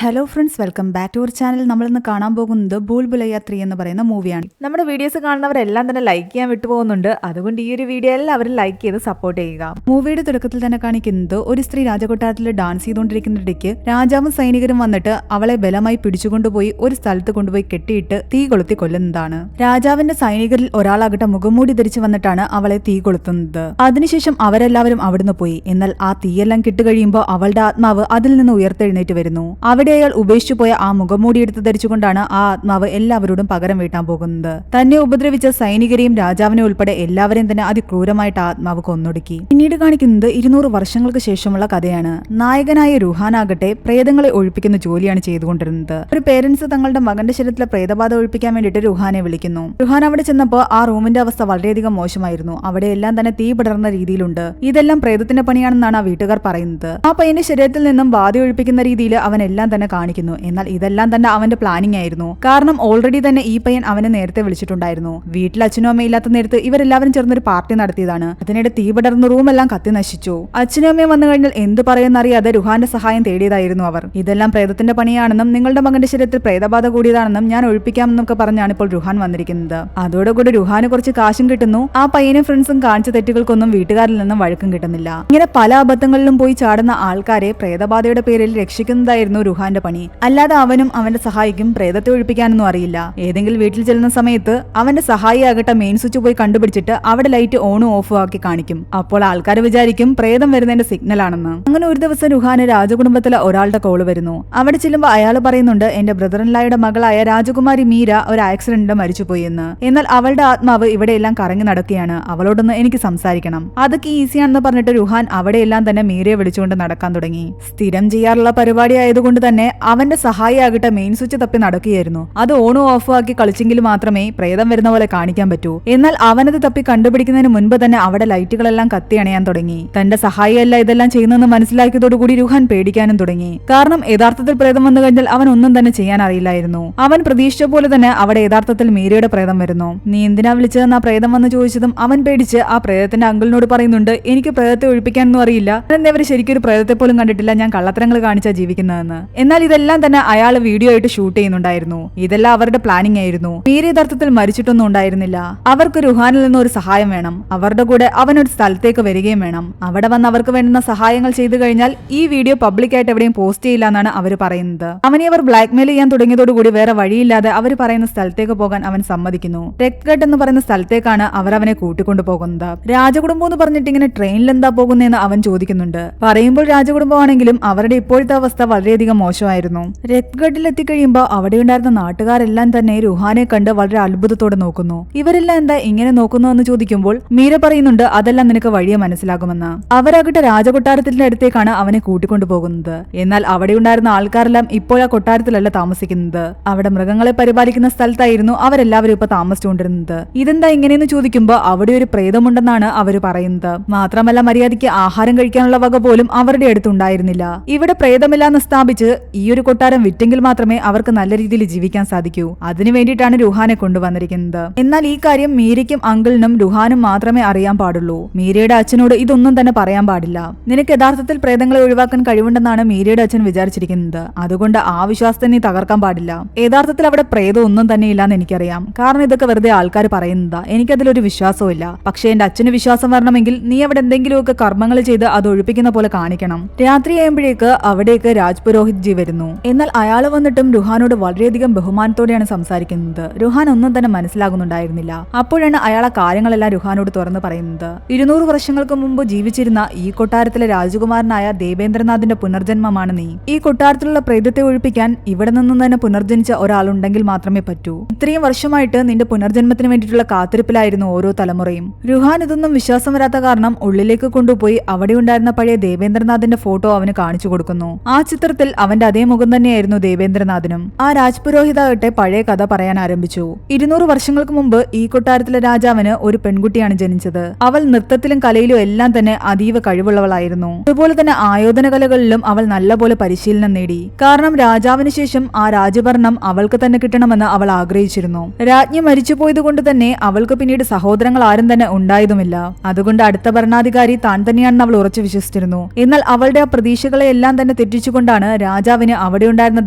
Hello friends, welcome back to our channel. നമ്മളിന്ന് കാണാൻ പോകുന്നത് ഭൂൽ ഭുലയ്യ 3 എന്ന് പറയുന്ന മൂവിയാണ്. നമ്മുടെ വീഡിയോസ് കാണുന്നവരെല്ലാം തന്നെ ലൈക്ക് ചെയ്യാൻ വിട്ടുപോകുന്നുണ്ട്. അതുകൊണ്ട് ഈ ഒരു വീഡിയോ എല്ലാവരും ലൈക്ക് ചെയ്ത് സപ്പോർട്ട് ചെയ്യുക. മൂവിയുടെ തുടക്കത്തിൽ തന്നെ കാണിക്കുന്നത് ഒരു സ്ത്രീ രാജകൊട്ടാരത്തിൽ ഡാൻസ് ചെയ്തുകൊണ്ടിരിക്കുന്നിടയ്ക്ക് രാജാവും സൈനികരും വന്നിട്ട് അവളെ ബലമായി പിടിച്ചുകൊണ്ടുപോയി ഒരു സ്ഥലത്ത് കൊണ്ടുപോയി കെട്ടിയിട്ട് തീ കൊളുത്തി കൊല്ലുന്നതാണ്. രാജാവിന്റെ സൈനികരിൽ ഒരാളാകട്ടെ മുഖംമൂടി ധരിച്ചു വന്നിട്ടാണ് അവളെ തീ കൊളുത്തുന്നത്. അതിനുശേഷം അവരെല്ലാവരും അവിടുന്ന് പോയി. എന്നാൽ ആ തീയെല്ലാം കിട്ടുകഴിയുമ്പോൾ അവളുടെ ആത്മാവ് അതിൽ നിന്ന് ഉയർത്തെഴുന്നേറ്റ് വരുന്നു. അവിടെ അയാൾ ഉപേക്ഷിച്ചു പോയ ആ മുഖംമൂടി എടുത്ത് ധരിച്ചുകൊണ്ടാണ് ആ ആത്മാവ് എല്ലാവരോടും പകരം വീട്ടാൻ പോകുന്നത്. തന്നെ ഉപദ്രവിച്ച സൈനികരെയും രാജാവിനെ ഉൾപ്പെടെ എല്ലാവരെയും തന്നെ അതിക്രൂരമായിട്ട് ആത്മാവ് കൊന്നൊടുക്കി. പിന്നീട് കാണിക്കുന്നത് 200 വർഷങ്ങൾക്ക് ശേഷമുള്ള കഥയാണ്. നായകനായ രുഹാനാകട്ടെ പ്രേതങ്ങളെ ഒഴിപ്പിക്കുന്ന ജോലിയാണ് ചെയ്തുകൊണ്ടിരുന്നത്. ഒരു പേരൻസ് തങ്ങളുടെ മകന്റെ ശരീരത്തിലെ പ്രേതബാധ ഒഴിപ്പിക്കാൻ വേണ്ടിയിട്ട് രുഹാനെ വിളിക്കുന്നു. രുഹാൻ അവിടെ ചെന്നപ്പോൾ ആ റൂമിന്റെ അവസ്ഥ വളരെയധികം മോശമായിരുന്നു. അവിടെ എല്ലാം തന്നെ തീ പടർന്ന രീതിയിലുണ്ട്. ഇതെല്ലാം പ്രേതത്തിന്റെ പണിയാണെന്നാണ് ആ വീട്ടുകാർ പറയുന്നത്. ആ പയ്യന്റെ ശരീരത്തിൽ നിന്നും ബാധ ഒഴിപ്പിക്കുന്ന രീതിയിൽ അവൻ എല്ലാം തന്നെ കാണിക്കുന്നു. എന്നാൽ ഇതെല്ലാം തന്നെ അവന്റെ പ്ലാനിംഗ് ആയിരുന്നു. കാരണം ഓൾറെഡി തന്നെ ഈ പയ്യൻ അവനെ നേരത്തെ വിളിച്ചിട്ടുണ്ടായിരുന്നു. വീട്ടിൽ അച്ഛനും അമ്മയും ഇല്ലാത്ത നേരത്ത് ഇവരെല്ലാവരും ചേർന്നൊരു പാർട്ടി നടത്തിയതാണ്. അതിനിടെ തീ പടർന്ന റൂമെല്ലാം കത്തി നശിച്ചു. അച്ഛനും അമ്മയും വന്നു കഴിഞ്ഞാൽ എന്ത് പറയുമെന്നറിയാതെ രുഹാന്റെ സഹായം തേടിയതായിരുന്നു അവർ. ഇതെല്ലാം പ്രേതത്തിന്റെ പണിയാണെന്നും നിങ്ങളുടെ മകന്റെ ശരീരത്തിൽ പ്രേതബാധ കൂടിയതാണെന്നും ഞാൻ ഒഴിപ്പിക്കാമെന്നൊക്കെ പറഞ്ഞാണ് ഇപ്പോൾ രുഹാൻ വന്നിരിക്കുന്നത്. അതോടുകൂടി രുഹാന് കുറച്ച് കാശും കിട്ടുന്നു. ആ പയ്യനും ഫ്രണ്ട്സും കാണിച്ച തെറ്റുകൾക്കൊന്നും വീട്ടുകാരിൽ നിന്നും വഴക്കും കിട്ടുന്നില്ല. ഇങ്ങനെ പല അബദ്ധങ്ങളിലും പോയി ചാടുന്ന ആൾക്കാരെ പ്രേതബാധയുടെ പേരിൽ രക്ഷിക്കുന്നതായിരുന്നു രുഹാന്റെ പണി. അല്ലാതെ അവനും അവന്റെ സഹായിക്കും പ്രേതത്തെ ഒഴിപ്പിക്കാനൊന്നും അറിയില്ല. ഏതെങ്കിലും വീട്ടിൽ ചെല്ലുന്ന സമയത്ത് അവന്റെ സഹായിയാകട്ടെ മെയിൻ സ്വിച്ച് പോയി കണ്ടുപിടിച്ചിട്ട് അവിടെ ലൈറ്റ് ഓണും ഓഫും ആക്കി കാണിക്കും. അപ്പോൾ ആൾക്കാർ വിചാരിക്കും പ്രേതം വരുന്നതിന്റെ സിഗ്നൽ ആണെന്ന്. അങ്ങനെ ഒരു ദിവസം രുഹാന് രാജകുടുംബത്തിലെ ഒരാളുടെ കോള് വരുന്നു. അവിടെ ചെല്ലുമ്പോൾ അയാൾ പറയുന്നുണ്ട് എന്റെ ബ്രദർ ഇൻ ലായുടെ മകളായ രാജകുമാരി മീര ഒരു ആക്സിഡന്റിൽ മരിച്ചുപോയി എന്ന്. എന്നാൽ അവളുടെ ആത്മാവ് ഇവിടെയെല്ലാം കറങ്ങി നടക്കുകയാണ്. അവളോടൊന്ന് എനിക്ക് സംസാരിക്കണം. അതൊക്കെ ഈസിയാണെന്ന് പറഞ്ഞിട്ട് രുഹാൻ അവിടെയെല്ലാം തന്നെ മീരയെ വിളിച്ചുകൊണ്ട് നടക്കാൻ തുടങ്ങി. സ്ഥിരം ചെയ്യാറുള്ള പരിപാടി ആയതുകൊണ്ട് തന്നെ അവന്റെ സഹായിയാകട്ടെ മെയിൻ സ്വിച്ച് തപ്പി നടക്കുകയായിരുന്നു. അത് ഓണും ഓഫും ആക്കി കളിച്ചെങ്കിൽ മാത്രമേ പ്രേതം വരുന്ന പോലെ കാണിക്കാൻ പറ്റൂ. എന്നാൽ അവനത് തപ്പി കണ്ടുപിടിക്കുന്നതിന് മുൻപ് തന്നെ അവിടെ ലൈറ്റുകളെല്ലാം കത്തി അണയാൻ തുടങ്ങി. തന്റെ സഹായിയല്ല ഇതെല്ലാം ചെയ്യുന്നതെന്ന് മനസ്സിലാക്കിയതോടുകൂടി രുഹാൻ പേടിക്കാനും തുടങ്ങി. കാരണം യഥാർത്ഥത്തിൽ പ്രേതം വന്നു കഴിഞ്ഞാൽ അവൻ ഒന്നും തന്നെ ചെയ്യാൻ അറിയില്ലായിരുന്നു. അവൻ പ്രതീക്ഷിച്ച പോലെ തന്നെ അവിടെ യഥാർത്ഥത്തിൽ മീരയുടെ പ്രേതം വരുന്നു. നീ എന്തിനാ വിളിച്ചതെന്ന് ആ പ്രേതം വന്ന് ചോദിച്ചതും അവൻ പേടിച്ച് ആ പ്രേതത്തിന്റെ അങ്കിളിനോട് പറയുന്നുണ്ട് എനിക്ക് പ്രേതത്തെ ഒഴിപ്പിക്കാനൊന്നും അറിയില്ല. അവർ ശരിക്കും ഒരു പ്രേതത്തെ പോലും കണ്ടിട്ടില്ല. ഞാൻ കള്ളത്തരങ്ങൾ കാണിച്ചാ ജീവിക്കുന്നതെന്ന്. എന്നാൽ ഇതെല്ലാം തന്നെ അയാൾ വീഡിയോ ആയിട്ട് ഷൂട്ട് ചെയ്യുന്നുണ്ടായിരുന്നു. ഇതെല്ലാം അവരുടെ പ്ലാനിംഗ് ആയിരുന്നു. മീര യഥാർത്ഥത്തിൽ മരിച്ചിട്ടൊന്നും ഉണ്ടായിരുന്നില്ല. അവർക്ക് രുഹാനിൽ നിന്ന് ഒരു സഹായം വേണം. അവരുടെ കൂടെ അവനൊരു സ്ഥലത്തേക്ക് വരികയും വേണം. അവിടെ വന്ന് അവർക്ക് വേണ്ടുന്ന സഹായങ്ങൾ ചെയ്തു കഴിഞ്ഞാൽ ഈ വീഡിയോ പബ്ലിക്കായിട്ട് എവിടെയും പോസ്റ്റ് ചെയ്യില്ല എന്നാണ് അവർ പറയുന്നത്. അവനെ അവർ ബ്ലാക്ക്മെയിൽ ചെയ്യാൻ തുടങ്ങിയതോടുകൂടി വേറെ വഴിയില്ലാതെ അവർ പറയുന്ന സ്ഥലത്തേക്ക് പോകാൻ അവൻ സമ്മതിക്കുന്നു. റെക്ഗഡ് എന്ന് പറയുന്ന സ്ഥലത്തേക്കാണ് അവർ അവനെ കൂട്ടിക്കൊണ്ടു പോകുന്നത്. രാജകുടുംബം എന്ന് പറഞ്ഞിട്ട് ഇങ്ങനെ ട്രെയിനിൽ എന്താ പോകുന്നതെന്ന് അവൻ ചോദിക്കുന്നുണ്ട്. പറയുമ്പോൾ രാജകുടുംബമാണെങ്കിലും അവരുടെ ഇപ്പോഴത്തെ അവസ്ഥ വളരെയധികം മോശമായിരുന്നു. റെക്ഗഡിൽ എത്തിക്കഴിയുമ്പോൾ അവിടെയുണ്ടായിരുന്ന നാട്ടുകാരെല്ലാം തന്നെ രുഹാനെ കണ്ട് വളരെ അത്ഭുതത്തോടെ നോക്കുന്നു. ഇവരെല്ലാം എന്താ ഇങ്ങനെ നോക്കുന്നു എന്ന് ചോദിക്കുമ്പോൾ മീര പറയുന്നുണ്ട് അതെല്ലാം നിനക്ക് വഴിയെ മനസ്സിലാകുമെന്ന്. അവരാകട്ടെ രാജകൊട്ടാരത്തിന്റെ അടുത്തേക്കാണ് അവനെ കൂട്ടിക്കൊണ്ടു പോകുന്നത്. എന്നാൽ അവിടെയുണ്ടായിരുന്ന ആൾക്കാരെല്ലാം ഇപ്പോൾ ആ കൊട്ടാരത്തിലല്ല താമസിക്കുന്നത്. അവിടെ മൃഗങ്ങളെ പരിപാലിക്കുന്ന സ്ഥലത്തായിരുന്നു അവരെല്ലാവരും ഇപ്പൊ താമസിച്ചുകൊണ്ടിരുന്നത്. ഇതെന്താ ഇങ്ങനെയെന്ന് ചോദിക്കുമ്പോൾ അവിടെ ഒരു പ്രേതമുണ്ടെന്നാണ് അവര് പറയുന്നത്. മാത്രമല്ല മര്യാദയ്ക്ക് ആഹാരം കഴിക്കാനുള്ള വക പോലും അവരുടെ അടുത്തുണ്ടായിരുന്നില്ല. ഇവിടെ പ്രേതമില്ലാന്ന് സ്ഥാപിച്ച് ഈ ഒരു കൊട്ടാരം വിറ്റെങ്കിൽ മാത്രമേ അവർക്ക് നല്ല രീതിയിൽ ജീവിക്കാൻ സാധിക്കൂ. അതിനു വേണ്ടിയിട്ടാണ് രുഹാനെ കൊണ്ടുവന്നിരിക്കുന്നത്. എന്നാൽ ഈ കാര്യം മീരയ്ക്കും അങ്കിളിനും രുഹാനും മാത്രമേ അറിയാൻ പാടുള്ളൂ. മീരയുടെ അച്ഛനോട് ഇതൊന്നും തന്നെ പറയാൻ പാടില്ല. നിനക്ക് യഥാർത്ഥത്തിൽ പ്രേതങ്ങളെ ഒഴിവാക്കാൻ കഴിവുണ്ടെന്നാണ് മീരയുടെ അച്ഛൻ വിചാരിച്ചിരിക്കുന്നത്. അതുകൊണ്ട് ആ വിശ്വാസത്തെ നീ തകർക്കാൻ പാടില്ല. യഥാർത്ഥത്തിൽ അവിടെ പ്രേതം ഒന്നും തന്നെ ഇല്ലാന്ന് എനിക്കറിയാം. കാരണം ഇതൊക്കെ വെറുതെ ആൾക്കാർ പറയുന്നതാ. എനിക്കതിലൊരു വിശ്വാസവും ഇല്ല. പക്ഷേ എന്റെ അച്ഛന് വിശ്വാസം വരണമെങ്കിൽ നീ അവിടെ എന്തെങ്കിലുമൊക്കെ കർമ്മങ്ങൾ ചെയ്ത് അത് ഒഴിപ്പിക്കുന്ന പോലെ കാണിക്കണം. രാത്രിയാകുമ്പോഴേക്ക് അവിടേക്ക് രാജ് പുരോഹിത് ജി വരുന്നു. എന്നാൽ അയാൾ വന്നിട്ടും രുഹാനോട് വളരെയധികം ബഹുമാനത്തോടെയാണ് സംസാരിക്കുന്നത്. രുഹാൻ ഒന്നും തന്നെ മനസ്സിലാകുന്നുണ്ടായിരുന്നില്ല. അപ്പോഴാണ് അയാൾ ആ കാര്യങ്ങളെല്ലാം രുഹാനോട് തുറന്നു പറയുന്നത്. 200 വർഷങ്ങൾക്ക് മുമ്പ് ജീവിച്ചിരുന്ന ഈ കൊട്ടാരത്തിലെ രാജകുമാരനായ ദേവേന്ദ്രനാഥിന്റെ പുനർജന്മമാണ് നീ. ഈ കൊട്ടാരത്തിലുള്ള പ്രേതത്തെ ഒഴിപ്പിക്കാൻ ഇവിടെ നിന്നും തന്നെ പുനർജനിച്ച ഒരാളുണ്ടെങ്കിൽ മാത്രമേ പറ്റൂ. ഇത്രയും വർഷമായിട്ട് നിന്റെ പുനർജന്മത്തിന് വേണ്ടിയിട്ടുള്ള കാത്തിരിപ്പിലായിരുന്നു ഓരോ തലമുറയും. രുഹാൻ ഇതൊന്നും വിശ്വാസം വരാത്ത കാരണം ഉള്ളിലേക്ക് കൊണ്ടുപോയി അവിടെ ഉണ്ടായിരുന്ന പഴയ ദേവേന്ദ്രനാഥിന്റെ ഫോട്ടോ അവന് കാണിച്ചു കൊടുക്കുന്നു. ആ ചിത്രത്തിൽ അവന്റെ അതേ മുഖം തന്നെയായിരുന്നു ദേവേന്ദ്രനാഥിനും. ആ രാജ്പുരോഹിതാകട്ടെ പഴയ കഥ പറയാൻ ആരംഭിച്ചു. 200 വർഷങ്ങൾക്ക് മുമ്പ് ഈ കൊട്ടാരത്തിലെ രാജാവിന് ഒരു പെൺകുട്ടിയാണ് ജനിച്ചത്. അവൾ നൃത്തത്തിലും കലയിലും എല്ലാം തന്നെ അതീവ കഴിവുള്ളവളായിരുന്നു. അതുപോലെ തന്നെ ആയോധന കലകളിലും അവൾ നല്ലപോലെ പരിശീലനം നേടി. കാരണം രാജാവിന് ശേഷം ആ രാജഭരണം അവൾക്ക് തന്നെ കിട്ടണമെന്ന് അവൾ ആഗ്രഹിച്ചിരുന്നു. രാജ്ഞി മരിച്ചുപോയത് കൊണ്ട് തന്നെ അവൾക്ക് പിന്നീട് സഹോദരങ്ങൾ ആരും തന്നെ ഉണ്ടായതുമില്ല. അതുകൊണ്ട് അടുത്ത ഭരണാധികാരി താൻ തന്നെയാണെന്ന് അവൾ ഉറച്ചു വിശ്വസിച്ചിരുന്നു. എന്നാൽ അവളുടെ ആ പ്രതീക്ഷകളെ എല്ലാം തന്നെ തെറ്റിച്ചുകൊണ്ടാണ് രാജ രാജാവിന് അവിടെ ഉണ്ടായിരുന്ന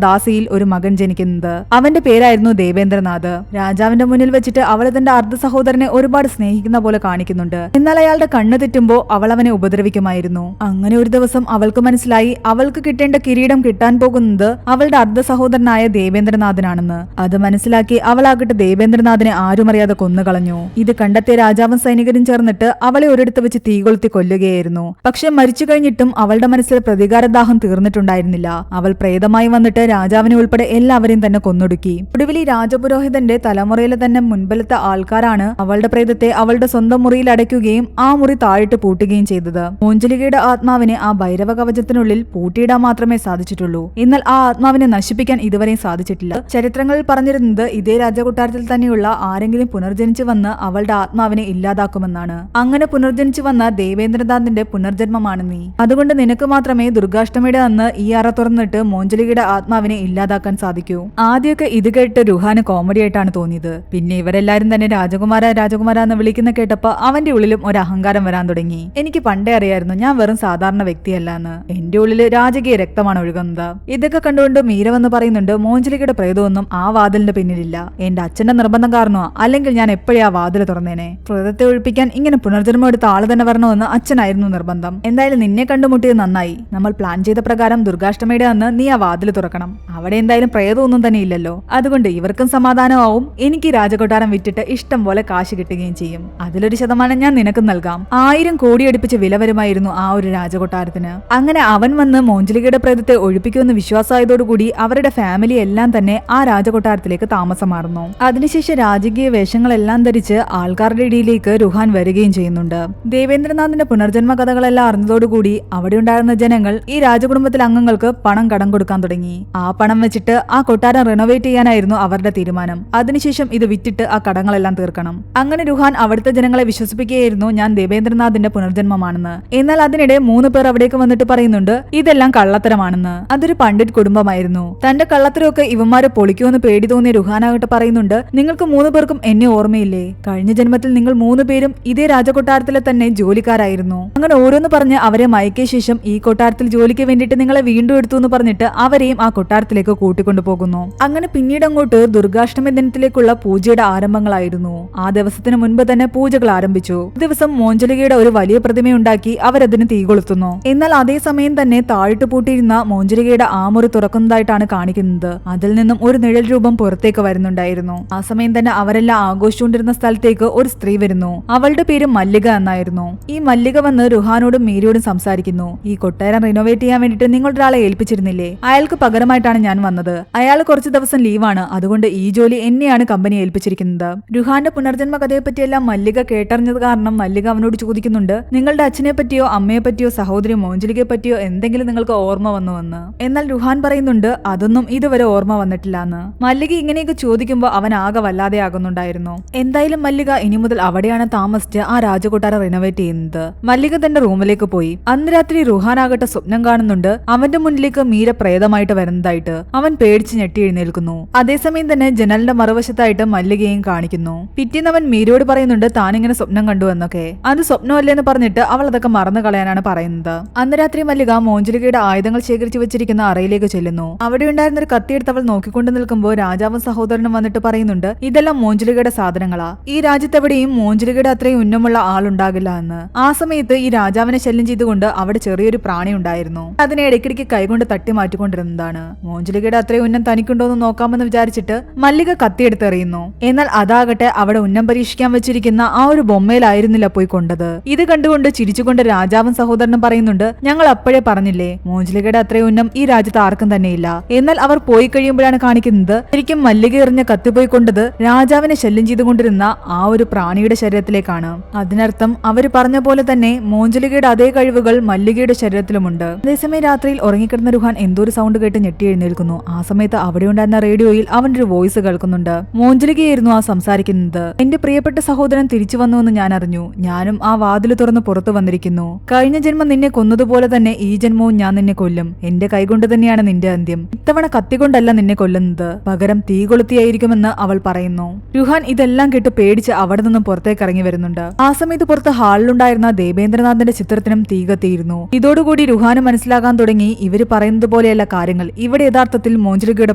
ദാസിയിൽ ഒരു മകൻ ജനിക്കുന്നത്. അവന്റെ പേരായിരുന്നു ദേവേന്ദ്രനാഥ്. രാജാവിന്റെ മുന്നിൽ വെച്ചിട്ട് അവൾ തന്റെ അർദ്ധ സഹോദരനെ ഒരുപാട് സ്നേഹിക്കുന്ന പോലെ കാണിക്കുന്നുണ്ട്. എന്നാൽ അയാളുടെ കണ്ണ് തെറ്റുമ്പോ അവൾ അവനെ ഉപദ്രവിക്കുമായിരുന്നു. അങ്ങനെ ഒരു ദിവസം അവൾക്ക് മനസ്സിലായി അവൾക്ക് കിട്ടേണ്ട കിരീടം കിട്ടാൻ പോകുന്നത് അവളുടെ അർദ്ധ സഹോദരനായ ദേവേന്ദ്രനാഥനാണെന്ന്. അത് മനസ്സിലാക്കി അവളാകട്ടെ ദേവേന്ദ്രനാഥനെ ആരുമറിയാതെ കൊന്നുകളഞ്ഞു. ഇത് കണ്ടെത്തിയ രാജാവും സൈനികരും ചേർന്നിട്ട് അവളെ ഒരിടത്ത് വെച്ച് തീ കൊളുത്തി കൊല്ലുകയായിരുന്നു. പക്ഷെ മരിച്ചു കഴിഞ്ഞിട്ടും അവളുടെ മനസ്സിൽ പ്രതികാരദാഹം തീർന്നിട്ടുണ്ടായിരുന്നില്ല. അവൾ പ്രേതമായി വന്നിട്ട് രാജാവിനെ ഉൾപ്പെടെ എല്ലാവരെയും തന്നെ കൊന്നൊടുക്കി. ഒടുവിൽ ഈ രാജപുരോഹിതന്റെ തലമുറയിലെ തന്നെ മുൻപിലത്തെ ആൾക്കാരാണ് അവളുടെ പ്രേതത്തെ അവളുടെ സ്വന്തം മുറിയിൽ അടയ്ക്കുകയും ആ മുറി താഴിട്ട് പൂട്ടുകയും ചെയ്തത്. മോഞ്ചലികയുടെ ആത്മാവിനെ ആ ഭൈരവ കവചത്തിനുള്ളിൽ പൂട്ടിയിടാൻ മാത്രമേ സാധിച്ചിട്ടുള്ളൂ. എന്നാൽ ആ ആത്മാവിനെ നശിപ്പിക്കാൻ ഇതുവരെയും സാധിച്ചിട്ടില്ല. ചരിത്രങ്ങളിൽ പറഞ്ഞിരുന്നത് ഇതേ രാജകൊട്ടാരത്തിൽ തന്നെയുള്ള ആരെങ്കിലും പുനർജനിച്ചു വന്ന് അവളുടെ ആത്മാവിനെ ഇല്ലാതാക്കുമെന്നാണ്. അങ്ങനെ പുനർജനിച്ചു വന്ന ദേവേന്ദ്രനാഥിന്റെ പുനർജന്മമാണ് നീ. അതുകൊണ്ട് നിനക്ക് മാത്രമേ ദുർഗാഷ്ടമിയുടെ അന്ന് ഈ അറ തുറന്നിട്ട് മോഞ്ചലികയുടെ ആത്മാവിനെ ഇല്ലാതാക്കാൻ സാധിക്കൂ. ആദ്യമൊക്കെ ഇത് കേട്ട് രുഹാന് കോമഡി ആയിട്ടാണ് തോന്നിയത്. പിന്നെ ഇവരെല്ലാരും തന്നെ രാജകുമാര രാജകുമാര എന്ന് വിളിക്കുന്ന കേട്ടപ്പോ അവന്റെ ഉള്ളിലും ഒരു അഹങ്കാരം വരാൻ തുടങ്ങി. എനിക്ക് പണ്ടേ അറിയായിരുന്നു ഞാൻ വെറും സാധാരണ വ്യക്തിയല്ല എന്ന്. എന്റെ ഉള്ളില് രാജകീയ രക്തമാണ് ഒഴുകുന്നത്. ഇതൊക്കെ കണ്ടുകൊണ്ട് മീര വന്ന് പറയുന്നുണ്ട് മോഞ്ചലികയുടെ പ്രേതമൊന്നും ആ വാതിലിന്റെ പിന്നിലില്ല. എന്റെ അച്ഛന്റെ നിർബന്ധം കാരണോ, അല്ലെങ്കിൽ ഞാൻ എപ്പോഴേ ആ വാതിൽ തുറന്നേനെ. പ്രേതത്തെ ഒഴിപ്പിക്കാൻ ഇങ്ങനെ പുനർജന്മം എടുത്ത ആള് തന്നെ വരണമെന്ന് അച്ഛനായിരുന്നു നിർബന്ധം. എന്തായാലും നിന്നെ കണ്ടുമുട്ടിയത് നന്നായി. നമ്മൾ പ്ലാൻ ചെയ്ത പ്രകാരം ദുർഗാഷ്ടമിയുടെ അന്ന് നീ ആ വാതിൽ തുറക്കണം. അവിടെ എന്തായാലും പ്രേതമൊന്നും തന്നെ ഇല്ലല്ലോ. അതുകൊണ്ട് ഇവർക്കും സമാധാനമാവും. എനിക്ക് രാജകൊട്ടാരം വിറ്റിട്ട് ഇഷ്ടം പോലെ കാശ് കിട്ടുകയും ചെയ്യും. അതിലൊരു ശതമാനം ഞാൻ നിനക്കും നൽകാം. 1000 കോടി അടുപ്പിച്ച് വില വരുമായിരുന്നു ആ ഒരു രാജകൊട്ടാരത്തിന്. അങ്ങനെ അവൻ വന്ന് മോഞ്ചലികയുടെ പ്രേതത്തെ ഒഴിപ്പിക്കുമെന്ന് വിശ്വാസമായതോടുകൂടി അവരുടെ ഫാമിലി എല്ലാം തന്നെ ആ രാജകൊട്ടാരത്തിലേക്ക് താമസം മാറുന്നു. അതിനുശേഷം രാജകീയ വേഷങ്ങളെല്ലാം ധരിച്ച് ആൾക്കാരുടെ ഇടയിലേക്ക് രുഹാൻ വരികയും ചെയ്യുന്നുണ്ട്. ദേവേന്ദ്രനാഥിന്റെ പുനർജന്മ കഥകളെല്ലാം അറിഞ്ഞതോടുകൂടി അവിടെ ഉണ്ടായിരുന്ന ജനങ്ങൾ ഈ രാജകുടുംബത്തിലെ അംഗങ്ങൾക്ക് പണം കടം കൊടുക്കാൻ തുടങ്ങി. ആ പണം വെച്ചിട്ട് ആ കൊട്ടാരം റിനോവേറ്റ് ചെയ്യാനായിരുന്നു അവരുടെ തീരുമാനം. അതിനുശേഷം ഇത് വിറ്റിട്ട് ആ കടങ്ങളെല്ലാം തീർക്കണം. അങ്ങനെ രുഹാൻ അവിടുത്തെ ജനങ്ങളെ വിശ്വസിപ്പിക്കുകയായിരുന്നു ഞാൻ ദേവേന്ദ്രനാഥിന്റെ പുനർജന്മമാണെന്ന്. എന്നാൽ അതിനിടെ 3 പേർ അവിടേക്ക് വന്നിട്ട് പറയുന്നുണ്ട് ഇതെല്ലാം കള്ളത്തരമാണെന്ന്. അതൊരു പണ്ഡിറ്റ് കുടുംബമായിരുന്നു. തന്റെ കള്ളത്തരമൊക്കെ ഇവന്മാരെ പൊളിക്കുമെന്ന് പേടി തോന്നിയ രുഹാനാകട്ടെ പറയുന്നുണ്ട് നിങ്ങൾക്ക് 3 പേർക്കും എന്നെ ഓർമ്മയില്ലേ? കഴിഞ്ഞ ജന്മത്തിൽ നിങ്ങൾ 3 പേരും ഇതേ രാജകൊട്ടാരത്തിലെ തന്നെ ജോലിക്കാരായിരുന്നു. അങ്ങനെ ഓരോന്ന് പറഞ്ഞ് അവരെ മയക്കിയ ശേഷം ഈ കൊട്ടാരത്തിൽ ജോലിക്ക് വേണ്ടിയിട്ട് നിങ്ങളെ വീണ്ടും എടുത്തു എന്ന് പറഞ്ഞിട്ട് അവരെയും ആ കൊട്ടാരത്തിലേക്ക് കൂട്ടിക്കൊണ്ടു പോകുന്നു. അങ്ങനെ പിന്നീട് അങ്ങോട്ട് ദുർഗാഷ്ടമി ദിനത്തിലേക്കുള്ള പൂജയുടെ ആരംഭങ്ങളായിരുന്നു. ആ ദിവസത്തിന് മുൻപ് തന്നെ പൂജകൾ ആരംഭിച്ചു. ദിവസം മോഞ്ചലികയുടെ ഒരു വലിയ പ്രതിമയുണ്ടാക്കി അവരതിന് തീ കൊളുത്തുന്നു. എന്നാൽ അതേസമയം തന്നെ താഴിട്ട് പൂട്ടിയിരുന്ന മോഞ്ചലികയുടെ ആ മുറി തുറക്കുന്നതായിട്ടാണ് കാണിക്കുന്നത്. അതിൽ നിന്നും ഒരു നിഴൽ രൂപം പുറത്തേക്ക് വരുന്നുണ്ടായിരുന്നു. ആ സമയം തന്നെ അവരെല്ലാം ആഘോഷിച്ചുകൊണ്ടിരുന്ന സ്ഥലത്തേക്ക് ഒരു സ്ത്രീ വരുന്നു. അവളുടെ പേര് മല്ലിക എന്നായിരുന്നു. ഈ മല്ലിക വന്ന് രുഹാനോടും മീരയോടും സംസാരിക്കുന്നു. ഈ കൊട്ടാരം റിനോവേറ്റ് ചെയ്യാൻ വേണ്ടിട്ട് നിങ്ങളൊരാളെ ഏൽപ്പിച്ചിരുന്നില്ലേ? അയാൾക്ക് പകരമായിട്ടാണ് ഞാൻ വന്നത്. അയാൾ കുറച്ച് ദിവസം ലീവാണ്. അതുകൊണ്ട് ഈ ജോലി എന്നെയാണ് കമ്പനി ഏൽപ്പിച്ചിരിക്കുന്നത്. രുഹാന്റെ പുനർജന്മ കഥയെ പറ്റിയെല്ലാം മല്ലിക കേട്ടറിഞ്ഞത് കാരണം മല്ലിക അവനോട് ചോദിക്കുന്നുണ്ട് നിങ്ങളുടെ അച്ഛനെ പറ്റിയോ അമ്മയെ പറ്റിയോ സഹോദരി മോഞ്ചലികയെ പറ്റിയോ എന്തെങ്കിലും നിങ്ങൾക്ക് ഓർമ്മ വന്നുവെന്ന്. എന്നാൽ രുഹാൻ പറയുന്നുണ്ട് അതൊന്നും ഇതുവരെ ഓർമ്മ വന്നിട്ടില്ല എന്ന്. മല്ലിക ഇങ്ങനെയൊക്കെ ചോദിക്കുമ്പോൾ അവൻ ആകെ വല്ലാതെ ആകുന്നുണ്ടായിരുന്നു. എന്തായാലും മല്ലിക ഇനി മുതൽ അവിടെയാണ് താമസിച്ച് ആ രാജകൊട്ടാരം റിനോവേറ്റ് ചെയ്യുന്നത്. മല്ലിക തന്റെ റൂമിലേക്ക് പോയി. അന്ന് രാത്രി രുഹാൻ ആകട്ടെ സ്വപ്നം കാണുന്നുണ്ട് അവന്റെ മുന്നിലേക്ക് മീര പ്രേതമായിട്ട് വരുന്നതായിട്ട്. അവൻ പേടിച്ച് ഞെട്ടി എഴുന്നേൽക്കുന്നു. അതേസമയം തന്നെ ജനലിന്റെ മറുവശത്തായിട്ട് മല്ലികയും കാണിക്കുന്നു. പിറ്റേന്ന് അവൻ മീരയോട് പറയുന്നുണ്ട് താനിങ്ങനെ സ്വപ്നം കണ്ടു എന്നൊക്കെ. അത് സ്വപ്നമല്ലേന്ന് പറഞ്ഞിട്ട് അവൾ അതൊക്കെ മറന്നു കളയാനാണ് പറയുന്നത്. അന്ന് രാത്രി മല്ലിക മോഞ്ചലികയുടെ ആയുധങ്ങൾ ശേഖരിച്ചു വെച്ചിരിക്കുന്ന അറയിലേക്ക് ചെല്ലുന്നു. അവിടെ ഉണ്ടായിരുന്ന ഒരു കത്തിയെടുത്ത് അവൾ നോക്കിക്കൊണ്ട് നിൽക്കുമ്പോൾ രാജാവും സഹോദരനും വന്നിട്ട് പറയുന്നുണ്ട് ഇതെല്ലാം മോഞ്ചലികയുടെ സാധനങ്ങളാ. ഈ രാജ്യത്തെവിടെയും മോഞ്ചലികയുടെ അത്രയും ഉന്നമുള്ള ആളുണ്ടാകില്ല എന്ന്. ആ സമയത്ത് ഈ രാജാവിനെ ശല്യം ചെയ്തുകൊണ്ട് അവിടെ ചെറിയൊരു പ്രാണി ഉണ്ടായിരുന്നു. അതിനെ ഇടയ്ക്കിടയ്ക്ക് കൈകൊണ്ട് തട്ടി മാറ്റിക്കൊണ്ടിരുന്നതാണ്. മോഞ്ചലികയുടെ അത്രയും ഉന്നം തനിക്കുണ്ടോന്ന് നോക്കാമെന്ന് വിചാരിച്ചിട്ട് മല്ലിക കത്തിയെടുത്തെറിയുന്നു. എന്നാൽ അതാകട്ടെ അവിടെ ഉന്നം പരീക്ഷിക്കാൻ വെച്ചിരിക്കുന്ന ആ ഒരു ബൊമ്മയിലായിരുന്നില്ല പോയി കൊണ്ടത്. ഇത് കണ്ടുകൊണ്ട് ചിരിച്ചുകൊണ്ട് രാജാവും സഹോദരനും പറയുന്നുണ്ട് ഞങ്ങൾ അപ്പോഴേ പറഞ്ഞില്ലേ മോഞ്ചലികയുടെ അത്രയും ഉന്നം ഈ രാജ്യത്ത് ആർക്കും തന്നെയില്ല. എന്നാൽ അവർ പോയി കഴിയുമ്പോഴാണ് കാണിക്കുന്നത് ശരിക്കും മല്ലിക എറിഞ്ഞ കത്തി പോയി കൊണ്ടത് രാജാവിനെ ശല്യം ചെയ്തുകൊണ്ടിരുന്ന ആ ഒരു പ്രാണിയുടെ ശരീരത്തിലേക്കാണ്. അതിനർത്ഥം അവര് പറഞ്ഞ പോലെ തന്നെ മോഞ്ചലികയുടെ അതേ കഴിവുകൾ മല്ലികയുടെ ശരീരത്തിലുമുണ്ട്. അതേസമയം രാത്രിയിൽ ഉറങ്ങിക്കിടന്ന രുഹാൻ എന്തോ ഒരു സൗണ്ട് കേട്ട് ഞെട്ടി എഴുന്നേൽക്കുന്നു. ആ സമയത്ത് അവിടെ ഉണ്ടായിരുന്ന റേഡിയോയിൽ അവന്റെ ഒരു വോയിസ് കേൾക്കുന്നുണ്ട്. മോഞ്ചലികയായിരുന്നു ആ സംസാരിക്കുന്നത്. എന്റെ പ്രിയപ്പെട്ട സഹോദരൻ തിരിച്ചു വന്നുവെന്ന് ഞാൻ അറിഞ്ഞു. ഞാനും ആ വാതിൽ തുറന്ന് പുറത്തു വന്നിരിക്കുന്നു. കഴിഞ്ഞ ജന്മം നിന്നെ കൊന്നതുപോലെ തന്നെ ഈ ജന്മവും ഞാൻ നിന്നെ കൊല്ലും. എന്റെ കൈകൊണ്ട് തന്നെയാണ് നിന്റെ അന്ത്യം. ഇത്തവണ കത്തികൊണ്ടല്ല നിന്നെ കൊല്ലുന്നത്, പകരം തീ കൊളുത്തിയായിരിക്കുമെന്ന് അവൾ പറയുന്നു. രുഹാൻ ഇതെല്ലാം കേട്ട് പേടിച്ച് അവിടെ നിന്നും പുറത്തേക്ക് ഇറങ്ങി വരുന്നുണ്ട്. ആ സമയത്ത് പുറത്ത് ഹാളിലുണ്ടായിരുന്ന ദേവേന്ദ്രനാഥിന്റെ ചിത്രത്തിനും തീ കത്തിയിരുന്നു. ഇതോടുകൂടി രുഹാന് മനസ്സിലാകാൻ തുടങ്ങി ഇവര് പറയുന്നത് പോലെയല്ല കാര്യങ്ങൾ. ഇവിടെ യഥാർത്ഥത്തിൽ മോഞ്ചലികയുടെ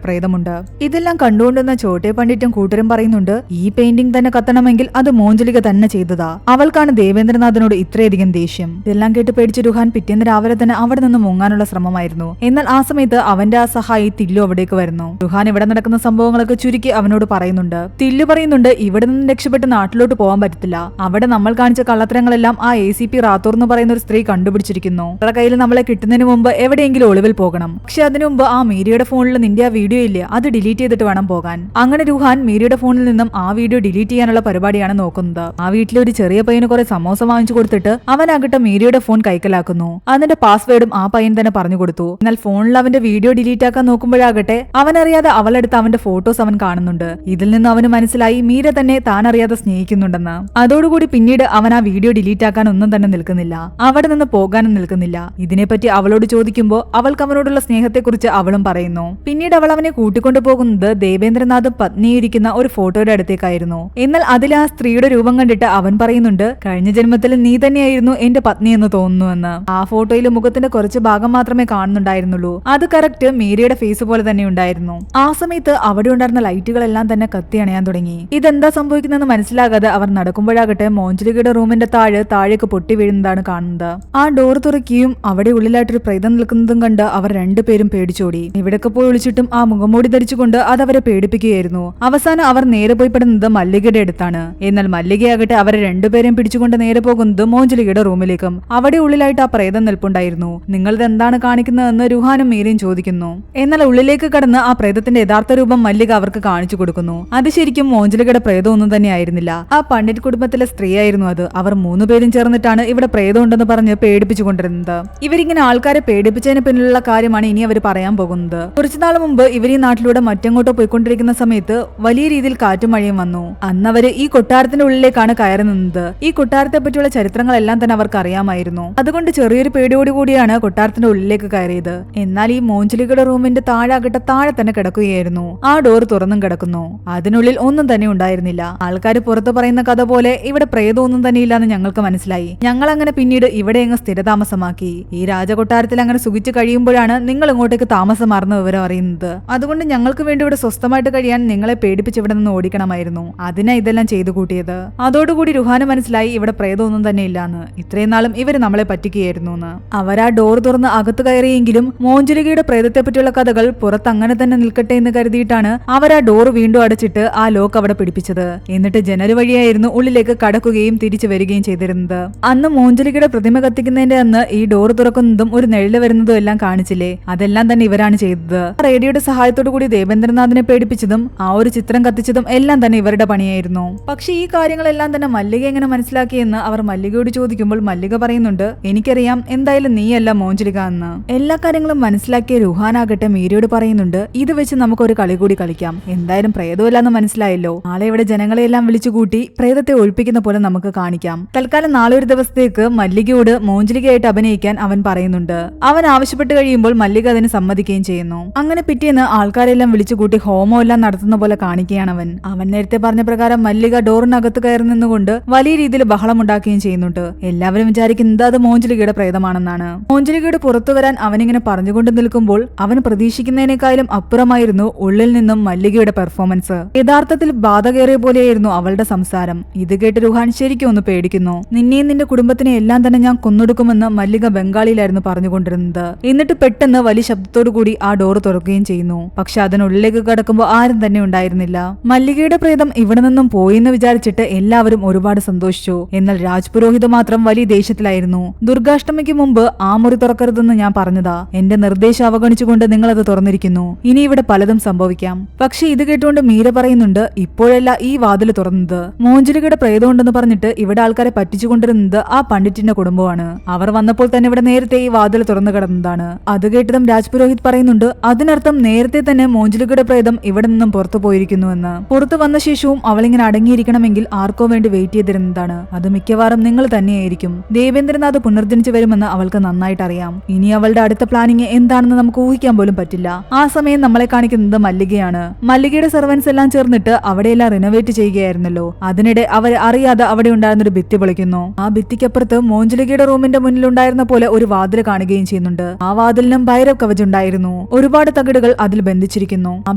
പ്രേതമുണ്ട്. ഇതെല്ലാം കണ്ടുകൊണ്ടുവന്ന ചോട്ടെ പണ്ഡിറ്റും കൂട്ടരും പറയുന്നുണ്ട്, ഈ പെയിന്റിംഗ് തന്നെ കത്തണമെങ്കിൽ അത് മോഞ്ചലിക തന്നെ ചെയ്തതാ. അവൾക്കാണ് ദേവേന്ദ്രനാഥിനോട് ഇത്രയധികം ദേഷ്യം. ഇതെല്ലാം കേട്ട് പേടിച്ച് രുഹാൻ പിറ്റേന്ന് രാവിലെ തന്നെ അവിടെ നിന്ന് മുങ്ങാനുള്ള ശ്രമമായിരുന്നു. എന്നാൽ ആ സമയത്ത് അവന്റെ ആ സഹായി തില്ലു അവിടേക്ക് വരുന്നു. രുഹാൻ ഇവിടെ നടക്കുന്ന സംഭവങ്ങളൊക്കെ ചുരുക്കി അവനോട് പറയുന്നുണ്ട്. തില്ലു പറയുന്നുണ്ട്, ഇവിടെ നിന്ന് രക്ഷപ്പെട്ട് നാട്ടിലോട്ട് പോകാൻ പറ്റത്തില്ല. അവിടെ നമ്മൾ കാണിച്ച കള്ളത്തരങ്ങളെല്ലാം ആ ACP റാത്തോർ എന്ന് പറയുന്ന ഒരു സ്ത്രീ കണ്ടുപിടിച്ചിരിക്കുന്നു. അവരുടെ കയ്യിൽ നമ്മളെ കിട്ടുന്നതിന് മുമ്പ് എവിടെയെങ്കിലും ഒളിവിൽ പോകണം. പക്ഷെ അതിനു മുമ്പ് ആ മീരയുടെ ഫോണിൽ നിന്റെ ആ വീഡിയോ ഇല്ലേ, അത് ഡിലീറ്റ് ചെയ്തിട്ട് വേണം പോകാൻ. അങ്ങനെ രുഹാൻ മീരയുടെ ഫോണിൽ നിന്നും ആ വീഡിയോ ഡിലീറ്റ് ചെയ്യാനുള്ള പരിപാടിയാണ് നോക്കുന്നത്. ആ വീട്ടിലെ ഒരു ചെറിയ പയ്യന് കുറെ സമോസ വാങ്ങിച്ചു കൊടുത്തിട്ട് അവനാകട്ടെ മീരയുടെ ഫോൺ കൈക്കലാക്കുന്നു. അതിന്റെ പാസ്വേഡും ആ പയ്യൻ തന്നെ പറഞ്ഞു കൊടുത്തു. എന്നാൽ ഫോണിൽ അവന്റെ വീഡിയോ ഡിലീറ്റ് ആക്കാൻ നോക്കുമ്പോഴാകട്ടെ അവനറിയാതെ അവളെടുത്ത് അവന്റെ ഫോട്ടോസ് അവൻ കാണുന്നുണ്ട്. ഇതിൽ നിന്ന് അവന് മനസ്സിലായി മീര തന്നെ താൻ അറിയാതെ സ്നേഹിക്കുന്നുണ്ടെന്ന്. അതോടുകൂടി പിന്നീട് അവൻ ആ വീഡിയോ ഡിലീറ്റ് ആക്കാൻ ഒന്നും തന്നെ നിൽക്കുന്നില്ല. അവിടെ നിന്ന് പോകാനും നിൽക്കുന്നില്ല. ഇതിനെപ്പറ്റി അവളോട് ചോദിക്കുമ്പോൾ അവൾക്ക് അവനോടുള്ള സ്നേഹത്തെക്കുറിച്ച് അവളും പറയുന്നു. പിന്നീട് അവൾ അവനെ കൂട്ടിക്കൊണ്ടു പോകുന്നത് ദേവേന്ദ്രനാഥും പത്നിയിരിക്കുന്ന ഒരു ഫോട്ടോയുടെ അടുത്തേക്കായിരുന്നു. എന്നാൽ അതിൽ ആ സ്ത്രീയുടെ രൂപം കണ്ടിട്ട് അവൻ പറയുന്നുണ്ട്, കഴിഞ്ഞ ജന്മത്തിൽ നീ തന്നെയായിരുന്നു എന്റെ പത്നി എന്ന് തോന്നുന്നുവെന്ന്. ആ ഫോട്ടോയിൽ മുഖത്തിന്റെ കുറച്ച് ഭാഗം മാത്രമേ കാണുന്നുണ്ടായിരുന്നുള്ളൂ. അത് കറക്റ്റ് മീരയുടെ ഫേസ് പോലെ തന്നെ ഉണ്ടായിരുന്നു. ആ സമയത്ത് അവിടെ ഉണ്ടായിരുന്ന ലൈറ്റുകളെല്ലാം തന്നെ കത്തി അണയാൻ തുടങ്ങി. ഇതെന്താ സംഭവിക്കുന്നതെന്ന് മനസ്സിലാകാതെ അവർ നടക്കുമ്പോഴാകട്ടെ മോഞ്ചലികയുടെ റൂമിന്റെ താഴേക്ക് പൊട്ടി വീഴുന്നതാണ് കാണുന്നത്. ആ ഡോർ തുറക്കുകയും അവിടെ ഉള്ളിലായിട്ടൊരു പ്രേതം നിൽക്കുന്നതും കണ്ട് അവർ രണ്ടുപേരും പേടിച്ചോടി. ഇവിടൊക്കെ പോയി ഒളിച്ചിട്ടും ആ മുഖംമൂടി ധരിച്ചുകൊണ്ട് അത് അവരെ പേടിപ്പിക്കുകയായിരുന്നു. അവസാനം അവർ നേരെ പോയി പെടുന്നത് മല്ലികയുടെ അടുത്താണ്. എന്നാൽ മല്ലികയാകട്ടെ അവരെ രണ്ടുപേരെയും പിടിച്ചുകൊണ്ട് നേരെ പോകുന്നത് മോഞ്ചലികയുടെ റൂമിലേക്കും. അവിടെ ഉള്ളിലായിട്ട് ആ പ്രേതം നിൽപ്പുണ്ടായിരുന്നു. നിങ്ങളിത് എന്താണ് കാണിക്കുന്നതെന്ന് രുഹാനും മീരയും ചോദിക്കുന്നു. എന്നാൽ ഉള്ളിലേക്ക് കടന്ന് ആ പ്രേതത്തിന്റെ യഥാർത്ഥ രൂപം മല്ലിക അവർക്ക് കാണിച്ചു കൊടുക്കുന്നു. അത് ശരിക്കും മോഞ്ചലികയുടെ പ്രേതമൊന്നും തന്നെ ആയിരുന്നില്ല. ആ പണ്ഡിറ്റ് കുടുംബത്തിലെ സ്ത്രീയായിരുന്നു അത്. അവർ 3 പേരും ചേർന്നിട്ടാണ് ഇവിടെ പ്രേതം ഉണ്ടെന്ന് പറഞ്ഞ് പേടിപ്പിച്ചുകൊണ്ടിരുന്നത്. ഇവരിങ്ങനെ ആൾക്കാരെ പേടിപ്പിച്ചതിന് പിന്നിലുള്ള കാര്യമാണ് ഇനി അവർ പറയാൻ പോകുന്നത്. കുറച്ചുനാൾ മുമ്പ് ഇവർ ഈ നാട്ടിലൂടെ മറ്റെങ്ങോട്ടോ പോയിക്കൊണ്ടിരിക്കുന്ന സമയത്ത് വലിയ രീതിയിൽ കാറ്റും മഴയും വന്നു. അന്ന് അവര് ഈ കൊട്ടാരത്തിന്റെ ഉള്ളിലേക്കാണ് കയറി നിന്നത്. ഈ കൊട്ടാരത്തെ പറ്റിയുള്ള ചരിത്രങ്ങളെല്ലാം തന്നെ അവർക്ക് അറിയാമായിരുന്നു. അതുകൊണ്ട് ചെറിയൊരു പേടിയോടുകൂടിയാണ് കൊട്ടാരത്തിന്റെ ഉള്ളിലേക്ക് കയറിയത്. എന്നാൽ ഈ മോഞ്ചലികയുടെ റൂമിന്റെ താഴെ തന്നെ കിടക്കുകയായിരുന്നു. ആ ഡോർ തുറന്നും കിടക്കുന്നു. അതിനുള്ളിൽ ഒന്നും തന്നെ ഉണ്ടായിരുന്നില്ല. ആൾക്കാർ പുറത്ത് പറയുന്ന കഥ പോലെ ഇവിടെ പ്രേതമൊന്നും തന്നെ ഇല്ലാന്ന് ഞങ്ങൾക്ക് മനസ്സിലായി. ഞങ്ങൾ അങ്ങനെ പിന്നീട് ഇവിടെ അങ്ങ് സ്ഥിരതാമസമാക്കി. ഈ രാജകൊട്ടാരത്തിൽ അങ്ങനെ സുഖിച്ചു കഴിയുമ്പോഴാണ് നിങ്ങൾ ഇങ്ങോട്ടേക്ക് താമസം മാറുന്ന വിവരം അറിയുന്നത്. അതുകൊണ്ട് ഞങ്ങൾക്ക് വേണ്ടി ഇവിടെ സ്വസ്ഥമായിട്ട് കഴിയാൻ നിങ്ങളെ പേടിപ്പിച്ച് ഇവിടെ നിന്ന് ഓടിക്കണമായിരുന്നു. അതിനാ ഇതെല്ലാം ചെയ്തു കൂട്ടിയത്. അതോടുകൂടി രുഹാന് മനസ്സിലായി ഇവിടെ പ്രേതമൊന്നും തന്നെ ഇല്ലാന്ന്. ഇത്രയും നാളും ഇവര് നമ്മളെ പറ്റിക്കുകയായിരുന്നു എന്ന്. അവരാ ഡോർ തുറന്ന് അകത്ത് കയറിയെങ്കിലും മോഞ്ചലികയുടെ പ്രേതത്തെ പറ്റിയുള്ള കഥകൾ പുറത്ത് അങ്ങനെ തന്നെ നിൽക്കട്ടെ എന്ന് കരുതിയിട്ടാണ് അവരാ ഡോർ വീണ്ടും അടച്ചിട്ട് ആ ലോക്ക് അവിടെ പിടിപ്പിച്ചത്. എന്നിട്ട് ജനൽ വഴിയായിരുന്നു ഉള്ളിലേക്ക് കടക്കുകയും തിരിച്ചു വരികയും ചെയ്തിരുന്നത്. അന്ന് മോഞ്ചലികയുടെ പ്രതിമ കത്തിക്കുന്നതിന്റെ അന്ന് ഈ ഡോർ തുറക്കുന്നതും ഒരു നെഴല് വരുന്നതും എല്ലാം കാണിച്ചില്ലേ, അതെല്ലാം തന്നെ ഇവരാണ് ചെയ്തത്. റേഡിയോയുടെ സഹായത്തോടു കൂടി ദേവേന്ദ്രനാഥിനെ പേടിപ്പിച്ചതും ആ ഒരു ചിത്രം കത്തിച്ചതും എല്ലാം തന്നെ ഇവരുടെ പണിയായിരുന്നു. പക്ഷെ ഈ കാര്യങ്ങളെല്ലാം തന്നെ മല്ലിക എങ്ങനെ മനസ്സിലാക്കിയെന്ന് അവർ മല്ലികയോട് ചോദിക്കുമ്പോൾ മല്ലിക പറയുന്നുണ്ട്, എനിക്കറിയാം എന്തായാലും നീയല്ല മോഞ്ചലിക എന്ന്. എല്ലാ കാര്യങ്ങളും മനസ്സിലാക്കിയ രുഹാനാകട്ടെ മീരയോട് പറയുന്നുണ്ട്, ഇത് വെച്ച് നമുക്കൊരു കളി കൂടി കളിക്കാം. എന്തായാലും പ്രേതമില്ലാന്ന് മനസ്സിലായല്ലോ. നാളെ ഇവിടെ ജനങ്ങളെല്ലാം വിളിച്ചുകൂട്ടി പ്രേതത്തെ ഒഴിപ്പിക്കുന്ന പോലെ നമുക്ക് കാണിക്കാം. തൽക്കാലം നാളെ ഒരു ദിവസത്തേക്ക് മല്ലികയോട് മോഞ്ചലികയായിട്ട് അഭിനയിക്കാൻ അവൻ പറയുന്നുണ്ട്. അവൻ ആവശ്യപ്പെട്ട് കഴിയുമ്പോൾ മല്ലിക അതിന് സമ്മതിക്കുകയും ചെയ്യുന്നു. അങ്ങനെ പിറ്റേന്ന് ആൾക്കാരെല്ലാം വിളിച്ചുകൂട്ടി ഹോമം എല്ലാം നടത്തുന്ന പോലെ കാണിക്കുകയാണ് അവൻ നേരത്തെ പറഞ്ഞ പ്രകാരം മല്ലിക ഡോറിനകത്ത് കയറി നിന്നുകൊണ്ട് വലിയ രീതിയിൽ ബഹളം ഉണ്ടാക്കുകയും ചെയ്യുന്നുണ്ട്. എല്ലാവരും വിചാരിക്കുന്നത് അത് മോഞ്ചലികയുടെ പ്രേതമാണെന്നാണ്. മോഞ്ചലികയുടെ പുറത്തു വരാൻ അവനിങ്ങനെ പറഞ്ഞുകൊണ്ട് നിൽക്കുമ്പോൾ അവൻ പ്രതീക്ഷിക്കുന്നതിനേക്കാളും അപ്പുറമായിരുന്നു ഉള്ളിൽ നിന്നും മല്ലികയുടെ പെർഫോമൻസ്. യഥാർത്ഥത്തിൽ ബാധകേറിയ പോലെയായിരുന്നു അവളുടെ സംസാരം. ഇത് കേട്ട് രുഹാൻ ശരിക്കും ഒന്ന് പേടിക്കുന്നു. നിന്നെയും നിന്റെ കുടുംബത്തിനെ എല്ലാം തന്നെ ഞാൻ കൊന്നൊടുക്കുമെന്ന് മല്ലിക ബംഗാളിയിലായിരുന്നു പറഞ്ഞുകൊണ്ടിരുന്നത്. എന്നിട്ട് പെട്ടെന്ന് വലിയ ശബ്ദത്തോടു കൂടി ആ ഡോർ തുറക്കുകയും ചെയ്യുന്നു. പക്ഷെ അതിനുള്ളിലേക്ക് കടക്കുമ്പോൾ ആരും തന്നെ ഉണ്ടായിരുന്നില്ല. മല്ലികയുടെ പ്രേതം ഇവിടെ നിന്നും പോയെന്ന് വിചാരിച്ചിട്ട് എല്ലാവരും ഒരുപാട് സന്തോഷിച്ചു. എന്നാൽ രാജ്പുരോഹിത മാത്രം വലിയ ദേഷ്യത്തിലായിരുന്നു. ദുർഗാഷ്ടമിക്ക് മുമ്പ് ആ മുറി തുറക്കരുതെന്ന് ഞാൻ പറഞ്ഞതാ. എന്റെ നിർദ്ദേശം അവഗണിച്ചുകൊണ്ട് നിങ്ങളത് തുറന്നിരിക്കുന്നു. ഇനി ഇവിടെ പലതും സംഭവിക്കാം. പക്ഷെ ഇത് കേട്ടുകൊണ്ട് മീര പറയുന്നുണ്ട്, ഇപ്പോഴല്ല ഈ വാതിൽ തുറന്നത്. മോഞ്ചലികയുടെ പ്രേതമുണ്ടെന്ന് പറഞ്ഞിട്ട് ഇവിടെ ആൾക്കാരെ പറ്റിച്ചുകൊണ്ടിരുന്നത് ആ പണ്ഡിറ്റിന്റെ കുടുംബമാണ്. അവർ വന്നപ്പോൾ തന്നെ ഇവിടെ നേരത്തെ ഈ വാതിൽ തുറന്നു കിടന്നതാണ്. അത് കേട്ടതും രാജ്പുരോഹിത് പറയുന്നുണ്ട്, അതിനർത്ഥം നേരത്തെ തന്നെ മോഞ്ചലികയുടെ പ്രേതം ഇവിടെ നിന്നും പുറത്തു പോയിരിക്കുന്നുവെന്ന്. പുറത്തു വന്ന ശേഷവും അവളിങ്ങനെ അടങ്ങിയിരിക്കണമെങ്കിൽ ആർക്കോ വേണ്ടി വെയിറ്റ് ചെയ്തിരുന്നതാണ്. അത് മിക്കവാറും നിങ്ങൾ തന്നെയായിരിക്കും. ദേവേന്ദ്രനാഥ് പുനർജനിച്ചു വരുമെന്ന് അവൾക്ക് നന്നായിട്ട് അറിയാം. ഇനി അവളുടെ അടുത്ത പ്ലാനിങ് എന്താണെന്ന് നമുക്ക് ഊഹിക്കാൻ പോലും പറ്റില്ല. ആ സമയം നമ്മളെ കാണിക്കുന്നത് മല്ലികയാണ്. മല്ലികയുടെ സെർവൻസ് എല്ലാം ചേർന്നിട്ട് അവിടെയെല്ലാം റിനോവേറ്റ് ചെയ്യുകയായിരുന്നല്ലോ. അതിനിടെ അവർ അറിയാതെ അവിടെ ഉണ്ടായിരുന്നൊരു ഭിത്തി പൊളിക്കുന്നു. ആ ഭിത്തിക്കപ്പുറത്ത് മോഞ്ചലികയുടെ റൂമിന്റെ മുന്നിൽ ഉണ്ടായിരുന്ന പോലെ ഒരു വാതിൽ കാണുകയും ചെയ്യുന്നുണ്ട്. ആ വാതിലിനും ഭൈരവ് കവച് ഉണ്ടായിരുന്നു. ഒരുപാട് തകിടുകൾ അതിൽ ബന്ധിച്ചിരിക്കുന്നു. ആ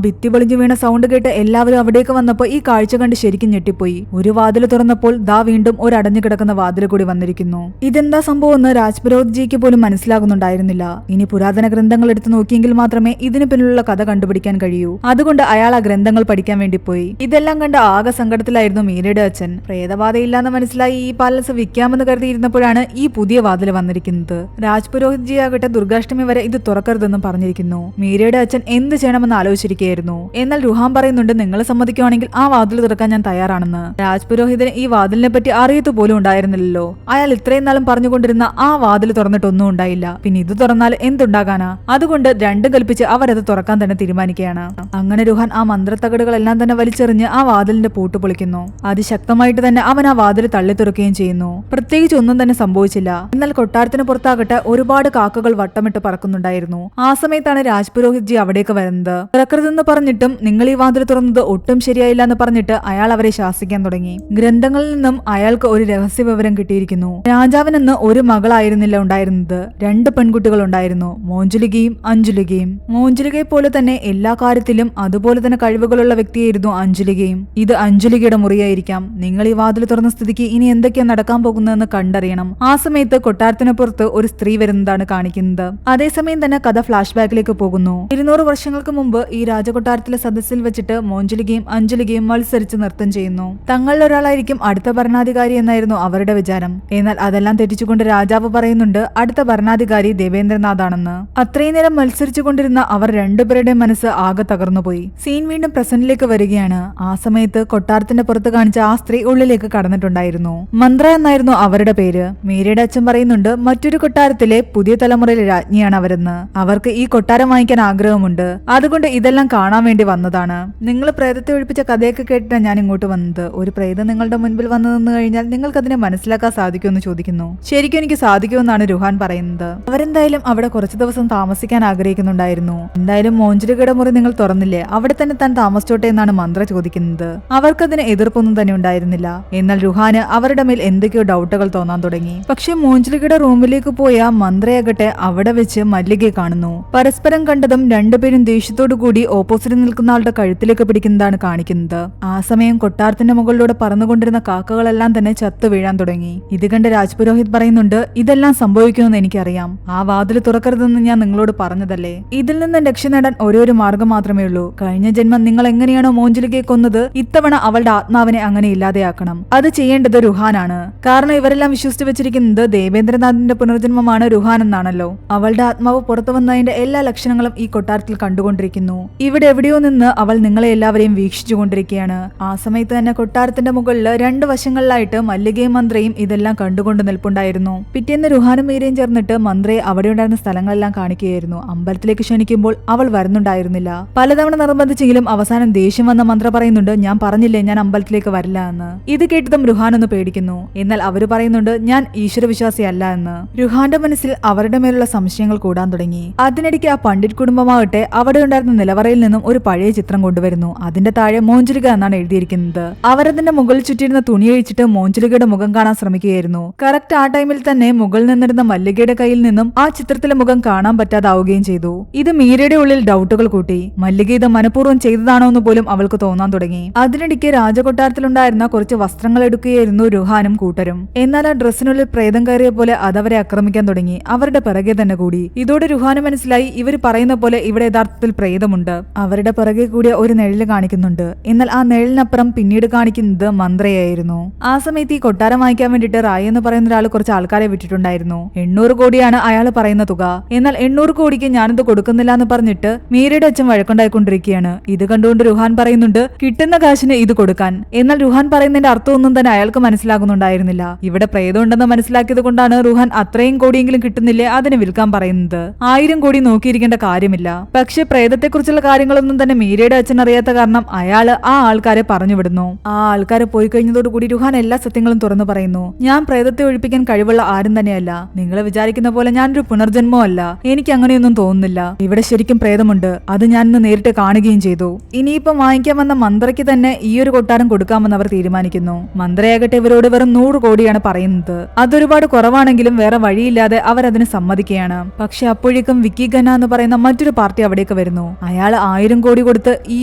ഭിത്തി പൊളിഞ്ഞു വീണ സൗണ്ട് കേട്ട് എല്ലാവരും അവിടേക്ക് വന്നപ്പോൾ ഈ കാഴ്ച കണ്ട് ശരിക്കും ഞെട്ടിപ്പോയി. ഒരു വാതിൽ തുറന്നപ്പോൾ ദാ വീണ്ടും ഒരു അടഞ്ഞു കിടക്കുന്ന വാതിൽ കൂടി വന്നിരിക്കുന്നു. ഇതെന്താ സംഭവം എന്ന് രാജ്പുരോഹിത് ജിക്ക് പോലും മനസ്സിലാകുന്നുണ്ടായിരുന്നില്ല. ഇനി പുരാതന ഗ്രന്ഥങ്ങൾ എടുത്ത് നോക്കിയെങ്കിൽ മാത്രമേ ഇതിന് പിന്നിലുള്ള കഥ കണ്ടുപിടിക്കാൻ കഴിയൂ. അതുകൊണ്ട് അയാൾ ആ ഗ്രന്ഥങ്ങൾ പഠിക്കാൻ വേണ്ടി പോയി. ഇതെല്ലാം കണ്ട് ആകെ സങ്കടത്തിലായിരുന്നു മീരയുടെ അച്ഛൻ. പ്രേതബാധയില്ലാന്ന് മനസ്സിലായി ഈ പാലസ് വിൽക്കാമെന്ന് കരുതിയിരുന്നപ്പോഴാണ് ഈ പുതിയ വാതിൽ വന്നിരിക്കുന്നത്. രാജ്പുരോഹിത് ജി ആകട്ടെ ദുർഗാഷ്ടമി വരെ ഇത് തുറക്കരുതെന്നും പറഞ്ഞിരിക്കുന്നു. മീരയുടെ അച്ഛൻ എന്ത് ചെയ്യണമെന്ന് ആലോചിച്ചിരിക്കുകയായിരുന്നു. എന്നാൽ രുഹാൻ പറയുന്നുണ്ട്, നിങ്ങൾ സമ്മതിക്കുവാണെങ്കിൽ ആ വാതിൽ തുറക്കാൻ ഞാൻ തയ്യാറാണെന്ന്. രാജ്പുരോഹിതന് ഈ വാതിലിനെ പറ്റി അറിയത്തു പോലും ഉണ്ടായിരുന്നില്ലല്ലോ. അയാൾ ഇത്രയും നാളും പറഞ്ഞുകൊണ്ടിരുന്ന ആ വാതിൽ തുറന്നിട്ടൊന്നും ഉണ്ടായില്ല. പിന്നെ ഇത് തുറന്നാൽ എന്തുണ്ടാകാനാ? അതുകൊണ്ട് രണ്ടും കൽപ്പിച്ച് അവരത് തുറക്കാൻ തന്നെ തീരുമാനിക്കുകയാണ്. അങ്ങനെ രുഹാൻ ആ മന്ത്രത്തകടുകളെല്ലാം തന്നെ വലിച്ചെറിഞ്ഞ് ആ വാതിലിന്റെ പൂട്ട് പൊളിക്കുന്നു. അതിശക്തമായിട്ട് തന്നെ അവൻ ആ വാതിൽ തള്ളി തുറക്കുകയും ചെയ്യുന്നു. പ്രത്യേകിച്ച് ഒന്നും തന്നെ സംഭവിച്ചില്ല. എന്നാൽ കൊട്ടാരത്തിന് പുറത്താകട്ടെ ഒരുപാട് കാക്കകൾ വട്ടമിട്ട് പറക്കുന്നുണ്ടായിരുന്നു. ആ സമയത്താണ് രാജ്പുരോഹിത് ജി അവിടേക്ക് വരുന്നത്. തുറക്കരുതെന്ന് പറഞ്ഞിട്ടും നിങ്ങൾ ഈ വാതിൽ തുറന്നത് ഒട്ടും ശരിയായില്ല എന്ന് പറഞ്ഞിട്ട് അയാൾ അവരെ ശാസിക്കാൻ തുടങ്ങി. ഗ്രന്ഥങ്ങളിൽ നിന്നും അയാൾക്ക് ഒരു രഹസ്യ വിവരം കിട്ടിയിരിക്കുന്നു. രാജാവിനെന്ന് ഒരു മകളായിരുന്നില്ല ഉണ്ടായിരുന്നത്, 2 പെൺകുട്ടികൾ ഉണ്ടായിരുന്നു, മോഞ്ജുലികയും അഞ്ജുലികയും. മോഞ്ജുലികയെ പോലെ തന്നെ എല്ലാ കാര്യത്തിലും അതുപോലെ തന്നെ കഴിവുകളുള്ള വ്യക്തിയായിരുന്നു അഞ്ജുലികയും. ഇത് അഞ്ജുലികയുടെ മുറിയായിരിക്കാം. നിങ്ങൾ ഈ വാതിൽ തുറന്ന സ്ഥിതിക്ക് ഇനി എന്തൊക്കെയാണ് നടക്കാൻ പോകുന്നതെന്ന് കണ്ടറിയണം. ആ സമയത്ത് കൊട്ടാരത്തിന് പുറത്ത് ഒരു സ്ത്രീ വരുന്നതാണ് കാണിക്കുന്നത്. അതേസമയം തന്നെ കഥ ഫ്ലാഷ് ബാക്കിലേക്ക് പോകുന്നു. 200 വർഷങ്ങൾക്ക് മുമ്പ് ഈ രാജകൊട്ടാരത്തിലെ സദസ്സിൽ വെച്ചിട്ട് മോഞ്ജുലികയും അഞ്ജുലികയും മത്സരിച്ച് നൃത്തം ചെയ്യുന്നു. തങ്ങളിൽ ഒരാളായിരിക്കും അടുത്ത ഭരണാധികാരി എന്നായിരുന്നു അവരുടെ വിചാരം. എന്നാൽ അതെല്ലാം തെറ്റിച്ചുകൊണ്ട് രാജാവ് പറയുന്നുണ്ട് അടുത്ത ഭരണാധികാരി ദേവേന്ദ്രനാഥ് ആണെന്ന്. അത്രയും നേരം മത്സരിച്ചു കൊണ്ടിരുന്ന അവർ രണ്ടുപേരുടെയും മനസ്സ് ആകെ തകർന്നുപോയി. സീൻ വീണ്ടും പ്രസന്റിലേക്ക് വരികയാണ്. ആ സമയത്ത് കൊട്ടാരത്തിന്റെ പുറത്ത് കാണിച്ച ആ സ്ത്രീ ഉള്ളിലേക്ക് കടന്നിട്ടുണ്ടായിരുന്നു. മന്ത്ര എന്നായിരുന്നു അവരുടെ പേര്. മീരയുടെ അച്ഛൻ പറയുന്നുണ്ട് മറ്റൊരു കൊട്ടാരത്തിലെ പുതിയ തലമുറയിലെ രാജ്ഞിയാണ് അവരെന്ന്. അവർക്ക് ഈ കൊട്ടാരം വാങ്ങിക്കാൻ ആഗ്രഹമുണ്ട്. അതുകൊണ്ട് ഇതെല്ലാം കാണാൻ വേണ്ടി വന്നതാണ്. നിങ്ങൾ പ്രേതത്തെ ഒഴിപ്പിച്ച കഥയൊക്കെ കേട്ടിട്ടാണ് ഞാൻ ഇങ്ങോട്ട് വന്നത്. ഒരു പ്രേതം നിങ്ങളുടെ മുൻപിൽ വന്നു നിന്ന് കഴിഞ്ഞാൽ നിങ്ങൾക്ക് അതിനെ മനസ്സിലാക്കാൻ സാധിക്കുമെന്ന് ചോദിക്കുന്നു. ശരിക്കും എനിക്ക് സാധിക്കുമെന്നാണ് രുഹാൻ പറയുന്നത്. അവരെന്തായാലും അവിടെ കുറച്ചു ദിവസം താമസിക്കാൻ ആഗ്രഹിക്കുന്നുണ്ടായിരുന്നു. എന്തായാലും മോഞ്ജുലികയുടെ മുറി നിങ്ങൾ തുറന്നില്ലേ, അവിടെ തന്നെ താൻ താമസിച്ചോട്ടെ എന്നാണ് മന്ത്ര ചോദിക്കുന്നത്. അവർക്കതിന് എതിർപ്പൊന്നും തന്നെ ഉണ്ടായിരുന്നില്ല. എന്നാൽ രുഹാന് അവരുടെ മേൽ എന്തൊക്കെയോ ഡൗട്ടുകൾ തോന്നാൻ തുടങ്ങി. പക്ഷെ മോഞ്ജുലികയുടെ റൂമിലേക്ക് പോയ മന്ത്രയാകട്ടെ അവിടെ വെച്ച് മല്ലികയെ കാണുന്നു. പരസ്പരം കണ്ടതും രണ്ടുപേരും ദേഷ്യത്തോടു കൂടി ഓപ്പോസിറ്റ് നിൽക്കുന്ന ആളുടെ കഴുത്തിലേക്ക് പിടിക്കുന്നതാണ് കാണിക്കുന്നത്. ആ സമയം കൊട്ടാരത്തിന്റെ മുകളിലൂടെ പറന്നുകൊണ്ടിരുന്ന കാക്കകളെല്ലാം തന്നെ ചത്തു വീഴാൻ തുടങ്ങി. ഇത് കണ്ട് രാജ്പുരോഹിത് പറയുന്നുണ്ട് ഇതെല്ലാം സംഭവിക്കുമെന്ന് എനിക്കറിയാം. ആ വാതിൽ തുറക്കരുതെന്ന് ഞാൻ നിങ്ങളോട് പറഞ്ഞതല്ലേ. ഇതിൽ നിന്ന് രക്ഷ നേടാൻ ഒരു മാർഗം മാത്രമേ ഉള്ളൂ. കഴിഞ്ഞ ജന്മം നിങ്ങൾ എങ്ങനെയാണോ മോഞ്ജുലികയെ കൊന്നത്, ഇത്തവണ അവളുടെ ആത്മാവിനെ അങ്ങനെ ഇല്ലാതെയാക്കണം. അത് ചെയ്യേണ്ടത് രുഹാനാണ്. കാരണം ഇവരെല്ലാം വിശ്വസിച്ചു വെച്ചിരിക്കുന്നത് ദേവേന്ദ്രനാഥിന്റെ പുനർജന്മമാണ് രുഹാൻ എന്നാണല്ലോ. അവളുടെ ആത്മാവ് പുറത്തു വന്നതിന്റെ എല്ലാ ലക്ഷണങ്ങളും ഈ കൊട്ടാരത്തിൽ കണ്ടുകൊണ്ടിരിക്കുന്നു. ഇവിടെ എവിടെയോ നിന്ന് അവൾ നിങ്ങളെ എല്ലാവരെയും വീക്ഷിച്ചുകൊണ്ടിരിക്കുകയാണ്. ആ സമയത്ത് തന്നെ കൊട്ടാരത്തിന്റെ മുകളിൽ 2 വശങ്ങളിലായിട്ട് മല്ലികയും മന്ത്രയും ഇതെല്ലാം കണ്ടുകൊണ്ട് നിൽപ്പുണ്ടായിരുന്നു. പിറ്റേന്ന് രുഹാനും മീരയും ചേർന്നിട്ട് മന്ത്രയെ അവിടെ ഉണ്ടായിരുന്ന സ്ഥലങ്ങളെല്ലാം കാണിക്കുകയായിരുന്നു. അമ്പലത്തിലേക്ക് ക്ഷണിക്കുമ്പോൾ അവൾ വരുന്നുണ്ടായിരുന്നില്ല. പലതവണ നിർബന്ധിച്ചെങ്കിലും അവസാനം ദേഷ്യം വന്ന മന്ത്ര പറയുന്നുണ്ട് ഞാൻ പറഞ്ഞില്ലേ ഞാൻ അമ്പലത്തിലേക്ക് വരില്ല എന്ന്. ഇത് കേട്ടതും രുഹാൻ ഒന്ന് പേടിക്കുന്നു. എന്നാൽ അവര് പറയുന്നുണ്ട് ഞാൻ ഈശ്വരവിശ്വാസിയല്ല എന്ന്. രുഹാന്റെ മനസ്സിൽ അവരുടെ മേലുള്ള സംശയങ്ങൾ കൂടാൻ തുടങ്ങി. അതിനിടയ്ക്ക് ആ പണ്ഡിറ്റ് കുടുംബമാകട്ടെ അവിടെ ഉണ്ടായിരുന്ന നിലവറയിൽ നിന്നും ഒരു പഴയ ചിത്രം കൊണ്ടുവരുന്നു. അതിന്റെ താഴെ മോഞ്ജുലിക എന്നാണ് എഴുതിയിരിക്കുന്നത്. അവരതിന്റെ മുകളിൽ ചുറ്റിയിരുന്ന തുണി അഴിച്ചിട്ട് മോഞ്ജുലികയുടെ മുഖം കാണാൻ ശ്രമിക്കുകയായിരുന്നു. കറക്റ്റ് ആ ടൈമിൽ തന്നെ മുകളിൽ നിന്നിരുന്ന മല്ലികയുടെ കയ്യിൽ നിന്നും ആ ചിത്രത്തിലെ മുഖം കാണാൻ പറ്റാതാവുകയും ചെയ്തു. ഇത് മീരയുടെ ഉള്ളിൽ ഡൗട്ടുകൾ കൂട്ടി. മല്ലിക ഇത് മനഃപൂർവ്വം ചെയ്തതാണോ എന്ന് പോലും അവൾക്ക് തോന്നാൻ തുടങ്ങി. അതിനിടയ്ക്ക് രാജകൊട്ടാരത്തിലുണ്ടായിരുന്ന കുറച്ച് വസ്ത്രങ്ങൾ എടുക്കുകയായിരുന്നു രുഹാനും കൂട്ടരും. എന്നാൽ ആ ഡ്രസ്സിനുള്ളിൽ പ്രേതം കയറിയ പോലെ അതവരെ ആക്രമിക്കാൻ തുടങ്ങി. അവരുടെ പിറകെ തന്നെ കൂടി. ഇതോടെ രുഹാന് മനസ്സിലായി ഇവർ പറയുന്ന പോലെ ഇവിടെ യഥാർത്ഥത്തിൽ പ്രേതമുണ്ട്. അവരുടെ പിറകെ കൂടിയ ഒരു നിഴല് കാണിക്കുന്നുണ്ട്. എന്നാൽ ആ നിഴലിനപ്പുറം പിന്നീട് കാണിക്കുന്നത് മന്ത്രയായിരുന്നു. ആ സമയത്ത് ഈ കൊട്ടാരം വാങ്ങിക്കാൻ വേണ്ടിയിട്ട് റായ് എന്ന് പറയുന്ന ഒരാൾ കുറച്ച് ആൾക്കാരെ വിട്ടിട്ടുണ്ടായിരുന്നു. 800 കോടിയാണ് അയാൾ പറയുന്ന തുക. എന്നാൽ 800 കോടിക്ക് ഞാനിത് കൊടുക്കുന്നില്ല എന്ന് പറഞ്ഞിട്ട് മീരയുടെ അച്ഛൻ വഴക്കുണ്ടായിക്കൊണ്ടിരിക്കുകയാണ്. ഇത് കണ്ടുകൊണ്ട് രുഹാൻ പറയുന്നുണ്ട് കിട്ടുന്ന കാശിന് ഇത് കൊടുക്കാൻ. എന്നാൽ രുഹാൻ പറയുന്നതിന്റെ അർത്ഥമൊന്നും തന്നെ അയാൾക്ക് മനസ്സിലാകുന്നുണ്ടായിരുന്നില്ല. ഇവിടെ പ്രേതം ഉണ്ടെന്ന് മനസ്സിലാക്കിയത് കൊണ്ടാണ് രുഹാൻ അത്രയും കോടിയെങ്കിലും കിട്ടുന്നില്ലേ അതിന് വിൽക്കാൻ പറയുന്നത്. 1000 കോടി നോക്കിയിരിക്കേണ്ട കാര്യമില്ല. പക്ഷെ പ്രേതത്തെക്കുറിച്ചുള്ള കാര്യങ്ങളൊന്നും തന്നെ മീരയുടെ അച്ഛൻ അറിയാത്ത കാരണം അയാള് ആ ആൾക്കാരെ പറഞ്ഞു വിടുന്നു. ആ ആൾക്കാരെ പോയി കഴിഞ്ഞതോടുകൂടി രുഹാൻ എല്ലാ സത്യങ്ങളും തുറന്നു പറയുന്നു. ഞാൻ പ്രേതത്തെ ഒഴിപ്പിക്കാൻ കഴിവുള്ള ആരും തന്നെയല്ല. നിങ്ങൾ വിചാരിക്കുന്ന പോലെ ഞാനൊരു പുനർജന്മോ അല്ല. എനിക്ക് അങ്ങനെയൊന്നും തോന്നുന്നില്ല. ഇവിടെ ശരിക്കും പ്രേതമുണ്ട്. അത് ഞാൻ ഇന്ന് നേരിട്ട് കാണുകയും ചെയ്തു. ഇനിയിപ്പം വാങ്ങിക്കാൻ വന്ന മന്ത്രയ്ക്ക് തന്നെ ഈ ഒരു കൊട്ടാരം കൊടുക്കാമെന്ന് അവർ തീരുമാനിക്കുന്നു. മന്ത്രയാകട്ടെ ഇവരോട് വെറും 100 കോടിയാണ് പറയുന്നത്. അതൊരുപാട് കുറവാണെങ്കിലും വേറെ വഴിയില്ലാതെ അവരതിന് സമ്മതിക്കുകയാണ്. പക്ഷെ ആ അപ്പോഴേക്കും വിക്കി ഖന്ന എന്ന് പറയുന്ന മറ്റൊരു പാർട്ടി അവിടേക്ക് വരുന്നു. അയാൾ 1000 കോടി കൊടുത്ത് ഈ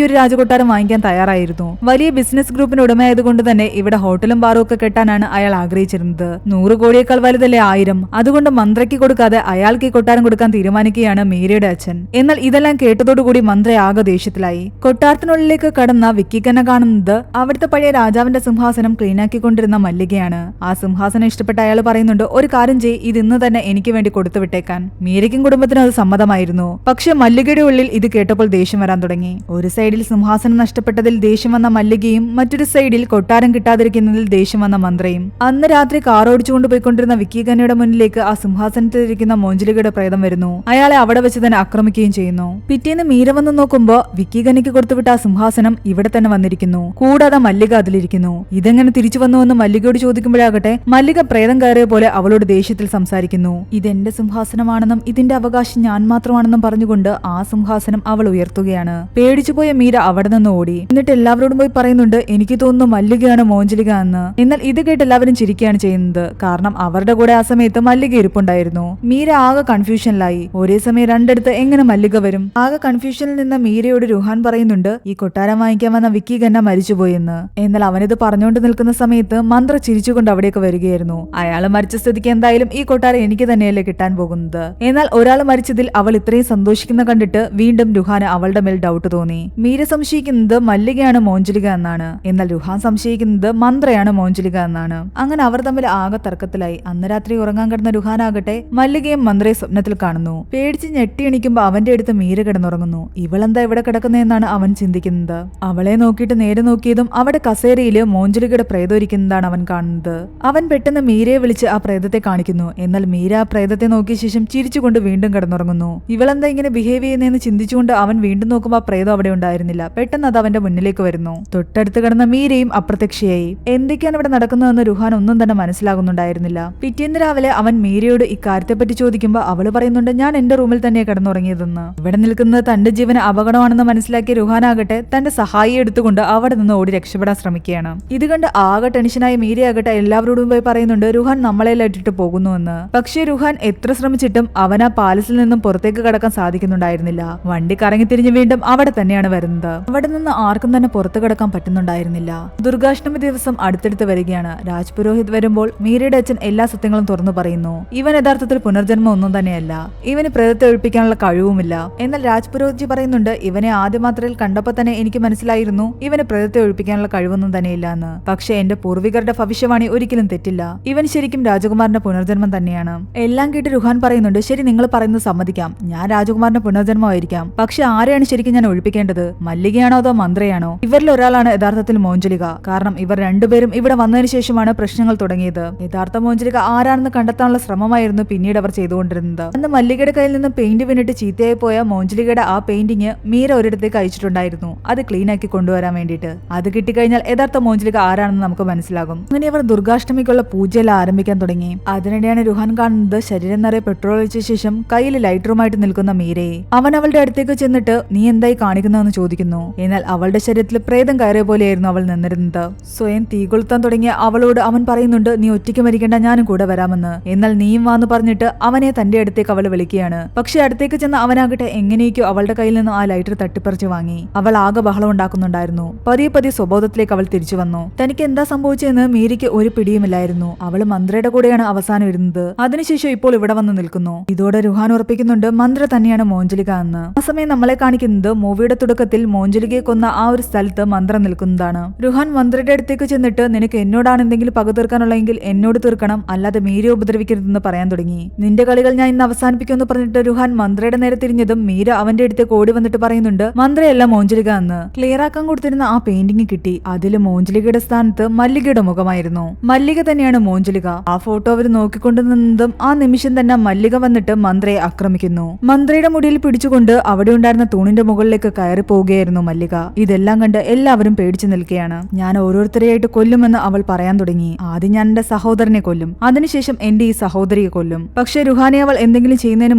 ഒരു രാജകൊട്ടാരം വാങ്ങിക്കാൻ തയ്യാറായിരുന്നു. വലിയ ബിസിനസ് ഗ്രൂപ്പിന് ഉടമയായതുകൊണ്ട് തന്നെ ഇവിടെ ഹോട്ടലും ബാറും ഒക്കെ കെട്ടാനാണ് അയാൾ ആഗ്രഹിച്ചിരുന്നത്. 100 കോടിയേക്കാൾ വലുതല്ലേ 1000. അതുകൊണ്ട് മന്ത്രയ്ക്ക് കൊടുക്കാതെ അയാൾക്ക് ഈ കൊട്ടാരം കൊടുക്കാൻ തീരുമാനിക്കുകയാണ് മീരയുടെ അച്ഛൻ. എന്നാൽ ഇതെല്ലാം കേട്ടതോടുകൂടി മന്ത്രി ആകെ ദേഷ്യത്തിലായി. കൊട്ടാരത്തിനുള്ളിലേക്ക് കടന്ന വിക്കി ഖന്ന കാണുന്നത് അവിടുത്തെ പഴയ രാജാവിന്റെ സിംഹാസനം ക്ലീനാക്കിക്കൊണ്ടിരുന്ന മല്ലികയാണ്. ആ സിംഹാസനം ഇഷ്ടപ്പെട്ട അയാൾ പറയുന്നുണ്ട്, ഒരു കാര്യം ചെയ്യ്, ഇത് ഇന്ന് തന്നെ എനിക്ക് വേണ്ടി കൊടുത്തു വിട്ടേക്കാൻ. മീരയ്ക്കും കുടുംബത്തിനും അത് സമ്മതമായിരുന്നു. പക്ഷെ മല്ലികയുടെ ഉള്ളിൽ ഇത് കേട്ടപ്പോൾ ദേഷ്യം വരാൻ തുടങ്ങി. ഒരു സൈഡിൽ സിംഹാസനം നഷ്ടപ്പെട്ടതിൽ ദേഷ്യം വന്ന മല്ലികയും മറ്റൊരു സൈഡിൽ കൊട്ടാരം കിട്ടാതിരിക്കുന്നതിൽ ദേഷ്യം വന്ന മന്ത്രയും. അന്ന് രാത്രി കാർ ഓടിച്ചുകൊണ്ട് പോയിക്കൊണ്ടിരുന്ന വിക്കി ഖന്നയുടെ മുന്നിലേക്ക് ആ സിംഹാസനത്തിലിരിക്കുന്ന മോഞ്ചലികയുടെ പ്രേതം വരുന്നു. അയാളെ അവിടെ വെച്ച് തന്നെ ആക്രമിക്കുകയും ചെയ്യുന്നു. പിറ്റേന്ന് മീര വന്ന് നോക്കുമ്പോ വിക്കി ഖന്നയ്ക്ക് കൊടുത്തുവിട്ട ആ സിംഹാസനം ഇവിടെ തന്നെ വന്നിരിക്കുന്നു. കൂടാതെ മല്ലിക അതിലിരിക്കുന്നു. ഇതെങ്ങനെ തിരിച്ചു വന്നുവെന്ന് മല്ലികയോട് ചോദിക്കുമ്പോഴാകട്ടെ മല്ലിക പ്രേതം കയറിയ പോലെ അവളോട് ദേഷ്യത്തിൽ സംസാരിക്കുന്നു. ഇതെന്റെ സിംഹാസനമാണെന്നും ഇതിന്റെ അവകാശം ഞാൻ മാത്രമാണെന്നും പറഞ്ഞുകൊണ്ട് ആ സിംഹാസനം അവൾ ഉയർത്തുകയാണ്. പേടിച്ചുപോയ മീര അവിടെ നിന്ന് ഓടി. എന്നിട്ട് എല്ലാവരോടും പോയി പറയുന്നുണ്ട്, എനിക്ക് തോന്നുന്നു മല്ലികയാണ് മോഞ്ചലിക എന്ന്. എന്നാൽ ഇത് കേട്ട് എല്ലാവരും ചിരിക്കുകയാണ് ചെയ്യുന്നത്. കാരണം അവരുടെ കൂടെ ആ സമയത്ത് മല്ലിക ഇരിപ്പുണ്ടായിരുന്നു. മീര ആകെ കൺഫ്യൂഷനിലായി. ഒരേ സമയം രണ്ടിടത്ത് എങ്ങനെ മല്ലിക വരും? ആകെ കൺഫ്യൂഷനിൽ നിന്ന് മീരയോട് രുഹാൻ പറയുന്നുണ്ട്, ഈ കൊട്ടാരം വാങ്ങിക്കാൻ വന്ന വിക്കി ഖന്ന മരിച്ചുപോയെന്ന്. എന്നാൽ അവനിത് പറഞ്ഞുകൊണ്ട് നിൽക്കുന്ന സമയത്ത് മന്ത്ര ചിരിച്ചുകൊണ്ട് അവിടേക്ക് വരികയായിരുന്നു. അയാൾ മരിച്ച സ്ഥിതിക്ക് എന്തായാലും ഈ കൊട്ടാരം എനിക്ക് തന്നെയല്ലേ കിട്ടാൻ പോകുന്നത്. എന്നാൽ ഒരാൾ മരിച്ചതിൽ അവൾ ഇത്രയും സന്തോഷിക്കുന്ന കണ്ടിട്ട് വീണ്ടും രുഹാന് അവളുടെ മേൽ ഡൗട്ട് തോന്നി. മീര സംശയിക്കുന്നത് മല്ലികയാണ് മോഞ്ചലിക എന്നാണ്. എന്നാൽ രുഹാൻ സംശയിക്കുന്നത് മന്ത്രയാണ് മോഞ്ചലിക എന്നാണ്. അങ്ങനെ അവർ തമ്മിൽ ആകെ തർക്കത്തിലായി. അന്ന് രാത്രി ഉറങ്ങാൻ കിടന്ന രുഹാനാകട്ടെ മല്ലികയും മന്ത്രയെ സ്വപ്നത്തിൽ കാണുന്നു. പേടിച്ച് ഞെട്ടി എണിക്കുമ്പോ അവന്റെ അടുത്ത് മീര കിടന്നുറങ്ങുന്നു. ഇവളെന്താ ഇവിടെ കിടക്കുന്നതെന്നാണ് അവൻ ചിന്തിക്കുന്നത്. അവളെ നോക്കിയിട്ട് നേരെ നോക്കിയതും അവിടെ കസേരയില് മോഞ്ചലികയുടെ പ്രേതം ഇരിക്കുന്നതാണ് അവൻ കാണുന്നത്. അവൻ പെട്ടെന്ന് മീരയെ വിളിച്ച് ആ പ്രേതത്തെ കാണിക്കുന്നു. എന്നാൽ മീര ആ പ്രേതത്തെ നോക്കിയ ശേഷം ചിരിച്ചുകൊണ്ട് വീണ്ടും കിടന്നുറങ്ങുന്നു. ഇവളെന്താ ഇങ്ങനെ ബിഹേവ് ചെയ്യുന്നതെന്ന് ചിന്തിച്ചുകൊണ്ട് അവൻ വീണ്ടും നോക്കുമ്പോൾ ആ പ്രേതം അവിടെ ഉണ്ടായിരുന്നില്ല. പെട്ടെന്ന് അത് അവന്റെ മുന്നിലേക്ക് വരുന്നു. തൊട്ടടുത്ത് കിടന്ന മീരയും അപ്രത്യക്ഷയായി. എന്തൊക്കെയാണ് ഇവിടെ നടക്കുന്നതെന്ന് രുഹാൻ ഒന്നും തന്നെ മനസ്സിലാകുന്നുണ്ടായിരുന്നില്ല. പിറ്റേന്ന് രാവിലെ അവൻ മീരയോട് ഇക്കാര്യത്തെപ്പറ്റി ചോദിക്കുമ്പോൾ അവള് പറയുന്നുണ്ട്, ഞാൻ എന്റെ റൂമിൽ തന്നെ കിടന്നുറങ്ങിയതെന്ന്. ഇവിടെ നിൽക്കുന്നത് തന്റെ ജീവന് അപകടമാണെന്ന് മനസ്സിലാക്കിയ രുഹാനാകട്ടെ തന്റെ സഹായി എടുത്തുകൊണ്ട് അവിടെ നിന്ന് ഓടി രക്ഷപ്പെടാൻ ശ്രമിക്കുകയാണ്. ഇത് കണ്ട് ആകെ ടെൻഷനായ മീരയാകട്ടെ എല്ലാവരോടും പോയി പറയുന്നുണ്ട്, രുഹാൻ നമ്മളെ ഇട്ടിട്ട് പോകുന്നുവെന്ന്. പക്ഷേ രുഹാൻ എത്ര ശ്രമിച്ചിട്ടും അവൻ ആ പാലസിൽ നിന്നും പുറത്തേക്ക് കടക്കാൻ സാധിക്കുന്നുണ്ടായിരുന്നില്ല. വണ്ടി കറങ്ങിത്തിരിഞ്ഞ് വീണ്ടും അവിടെ തന്നെയാണ് വരുന്നത്. അവിടെ നിന്ന് ആർക്കും തന്നെ പുറത്തു കടക്കാൻ പറ്റുന്നുണ്ടായിരുന്നില്ല. ദുർഗാഷ്ടമി ദിവസം അടുത്തടുത്ത് വരികയാണ്. രാജ് പുരോഹിത് വരുമ്പോൾ മീരയുടെ അച്ഛൻ എല്ലാ സത്യങ്ങളും തുറന്നു പറയുന്നു. ഇവൻ യഥാർത്ഥത്തിൽ പുനർജന്മം ഒന്നും തന്നെയല്ല. ഇവന് പ്രേതത്തെ ഒഴിപ്പിക്കാനുള്ള കഴിവുമില്ല. എന്നാൽ രാജ് പുരോഹിത്ജി പറയുന്നുണ്ട്, ഇവനെ ആദ്യ മാത്രയിൽ കണ്ടപ്പോൾ തന്നെ എനിക്ക് മനസ്സിലായിരുന്നു ഇവന് പ്രേതത്തെ ഒഴിപ്പിക്കാനുള്ള കഴിവൊന്നും തന്നെയില്ല എന്ന്. പക്ഷേ എന്റെ പൂർവികരുടെ ഭവിഷ്യവാണി ഒരിക്കലും തെറ്റില്ല. ഇവൻ ശരിക്കും രാജകുമാരന്റെ പുനർജന്മം തന്നെയാണ്. എല്ലാം കേട്ട് രുഹാൻ പറയുന്നുണ്ട്, ശരി നിങ്ങൾ പറയുന്നത് സമ്മതിക്കാം, ഞാൻ രാജകുമാരന്റെ പുനർജന്മമായിരിക്കാം. പക്ഷെ ആരെയാണ് ശരിക്കും ഞാൻ ഒഴിപ്പിക്കേണ്ടത്? മല്ലികയാണോ അതോ മന്ത്രയാണോ? ഇവരിൽ ഒരാളാണ് യഥാർത്ഥത്തിൽ മോഞ്ചലിക. കാരണം ഇവർ രണ്ടുപേരും ഇവിടെ വന്നതിന് ശേഷമാണ് പ്രശ്നങ്ങൾ തുടങ്ങിയത്. യഥാർത്ഥ മോഞ്ചലിക ആരാണെന്ന് കണ്ടെത്താനുള്ള ശ്രമമായിരുന്നു പിന്നീട് അവർ ചെയ്തുകൊണ്ടിരുന്നത്. അന്ന് മല്ലികയുടെ കയ്യിൽ നിന്ന് പെയിന്റ് വീണിട്ട് ചീത്തയായി പോയ മോഞ്ചലികയുടെ ആ പെയിന്റിങ് മീര ഒരിടത്തേക്ക് അയച്ചിട്ടുണ്ടായിരുന്നു. അത് ക്ലീൻ ആക്കി കൊണ്ടുവരാൻ വേണ്ടിയിട്ട്. അത് കിട്ടിക്കഴിഞ്ഞാൽ യഥാർത്ഥ മോഞ്ചലിക ആരാണെന്ന് നമുക്ക് മനസ്സിലാകും. അങ്ങനെ അവർ ദുർഗാഷ്ടമിക്കുള്ള പൂജയെല്ലാം ആരംഭിക്കാൻ തുടങ്ങി. അതിനിടെയാണ് രുഹാൻ കാണുന്നത് ശരീരം നിറയെ പെട്രോൾ ഒഴിച്ച ശേഷം കയ്യിൽ ലൈറ്ററുമായിട്ട് നിൽക്കുന്ന മീരയെ. അവൻ അവളുടെ അടുത്തേക്ക് ചെന്നിട്ട് നീ എന്തായി കാണിക്കുന്നതെന്ന് ചോദിക്കുന്നു. എന്നാൽ അവളുടെ ശരീരത്തിൽ പ്രേതം കയറിയ പോലെയായിരുന്നു അവൾ നിന്നിരുന്നത്. സ്വയം തീ കൊളുത്താൻ തുടങ്ങിയ അവളോട് അവൻ പറയുന്നുണ്ട്, നീ ഒറ്റയ്ക്ക് മരിക്കേണ്ട, ഞാനും കൂടെ വരാമെന്ന്. എന്നാൽ നീയും വാന്ന് പറഞ്ഞിട്ട് അവനെ തന്റെ അടുത്തേക്ക് അവൾ വിളിക്കുകയാണ്. പക്ഷെ അടുത്തേക്ക് ചെന്ന അവനാകട്ടെ എങ്ങനെയൊക്കെയോ അവളുടെ കയ്യിൽ നിന്ന് ആ ലൈറ്റർ തട്ടിപ്പറിച്ച് വാങ്ങി. അവൾ ആകെ ബഹളം ഉണ്ടാക്കുന്നുണ്ടായിരുന്നു. പതിയെ പതിയെ സ്വബോധത്തിലേക്ക് അവൾ തിരിച്ചു വന്നു. തനിക്ക് എന്താ സംഭവിച്ചതെന്ന് മീരയ്ക്ക് ഒരു പിടിയുമില്ലായിരുന്നു. അവൾ മന്ത്രയുടെ കൂടെയാണ് അവസാനം ഇരുന്നത്. അതിനുശേഷം ഇപ്പോൾ ഇവിടെ വന്ന് നിൽക്കുന്നു. ഇതോടെ രുഹാൻ ഉറപ്പിക്കുന്നുണ്ട് മന്ത്ര തന്നെയാണ് മോഞ്ചലിക എന്ന്. ആ സമയം നമ്മളെ കാണിക്കുന്നത് മൂവിയുടെ തുടക്കത്തിൽ മോഞ്ചലികയെ കൊന്ന ആ ഒരു സ്ഥലത്ത് മന്ത്ര നിൽക്കുന്നതാണ്. രുഹാൻ മന്ത്രയുടെ അടുത്തേക്ക് ചെന്നിട്ട് നിനക്ക് എന്നോടാണ് എന്തെങ്കിലും പക തീർക്കാനുള്ളെങ്കിൽ എന്നോട് തീർക്കണം, അല്ലാതെ മീരയെ ഉപദ്രവിക്കരുതെന്ന് പറയാൻ തുടങ്ങി. നിന്റെ കളികൾ ഞാൻ ഇന്ന് അവസാനിപ്പിക്കുമെന്ന് പറഞ്ഞിട്ട് രുഹാൻ മന്ത്രയുടെ നേരെ തിരിഞ്ഞതും മീര അവന്റെ അടുത്തേക്ക് ഓടി വന്നിട്ട് പറയുന്നുണ്ട് മന്ത്രയല്ല മോഞ്ചലിക എന്ന്. ക്ലിയർ ആക്കാൻ കൊടുത്തിരുന്ന ആ പെയിന്റിംഗ് കിട്ടി. അതിൽ മോഞ്ചലികയുടെ സ്ഥാനത്ത് മല്ലികയുടെ മുഖമായിരുന്നു. മല്ലിക തന്നെയാണ് മോഞ്ചലിക. ആ ഫോട്ടോ അവർ നോക്കിക്കൊണ്ടു നിന്നതും ആ നിമിഷം തന്നെ മല്ലിക വന്നിട്ട് മന്ത്രയെ ആക്രമിക്കുന്നു. മന്ത്രയുടെ മുടിയിൽ പിടിച്ചുകൊണ്ട് അവിടെ ഉണ്ടായിരുന്ന തൂണിന്റെ മുകളിലേക്ക് കയറി പോവുകയായിരുന്നു മല്ലിക. ഇതെല്ലാം കണ്ട് എല്ലാവരും പേടിച്ചു നിൽക്കുകയാണ്. ഞാൻ ഓരോരുത്തരെയായിട്ട് കൊല്ലുമെന്ന് അവൾ പറയാൻ തുടങ്ങി. ആദ്യം ഞാൻ എന്റെ സഹോദരനെ കൊല്ലും, അതിനുശേഷം എന്റെ ഈ സഹോദരിയെ കൊല്ലും. പക്ഷെ രുഹാനെ അവൾ എന്തെങ്കിലും ചെയ്യുന്നതിന്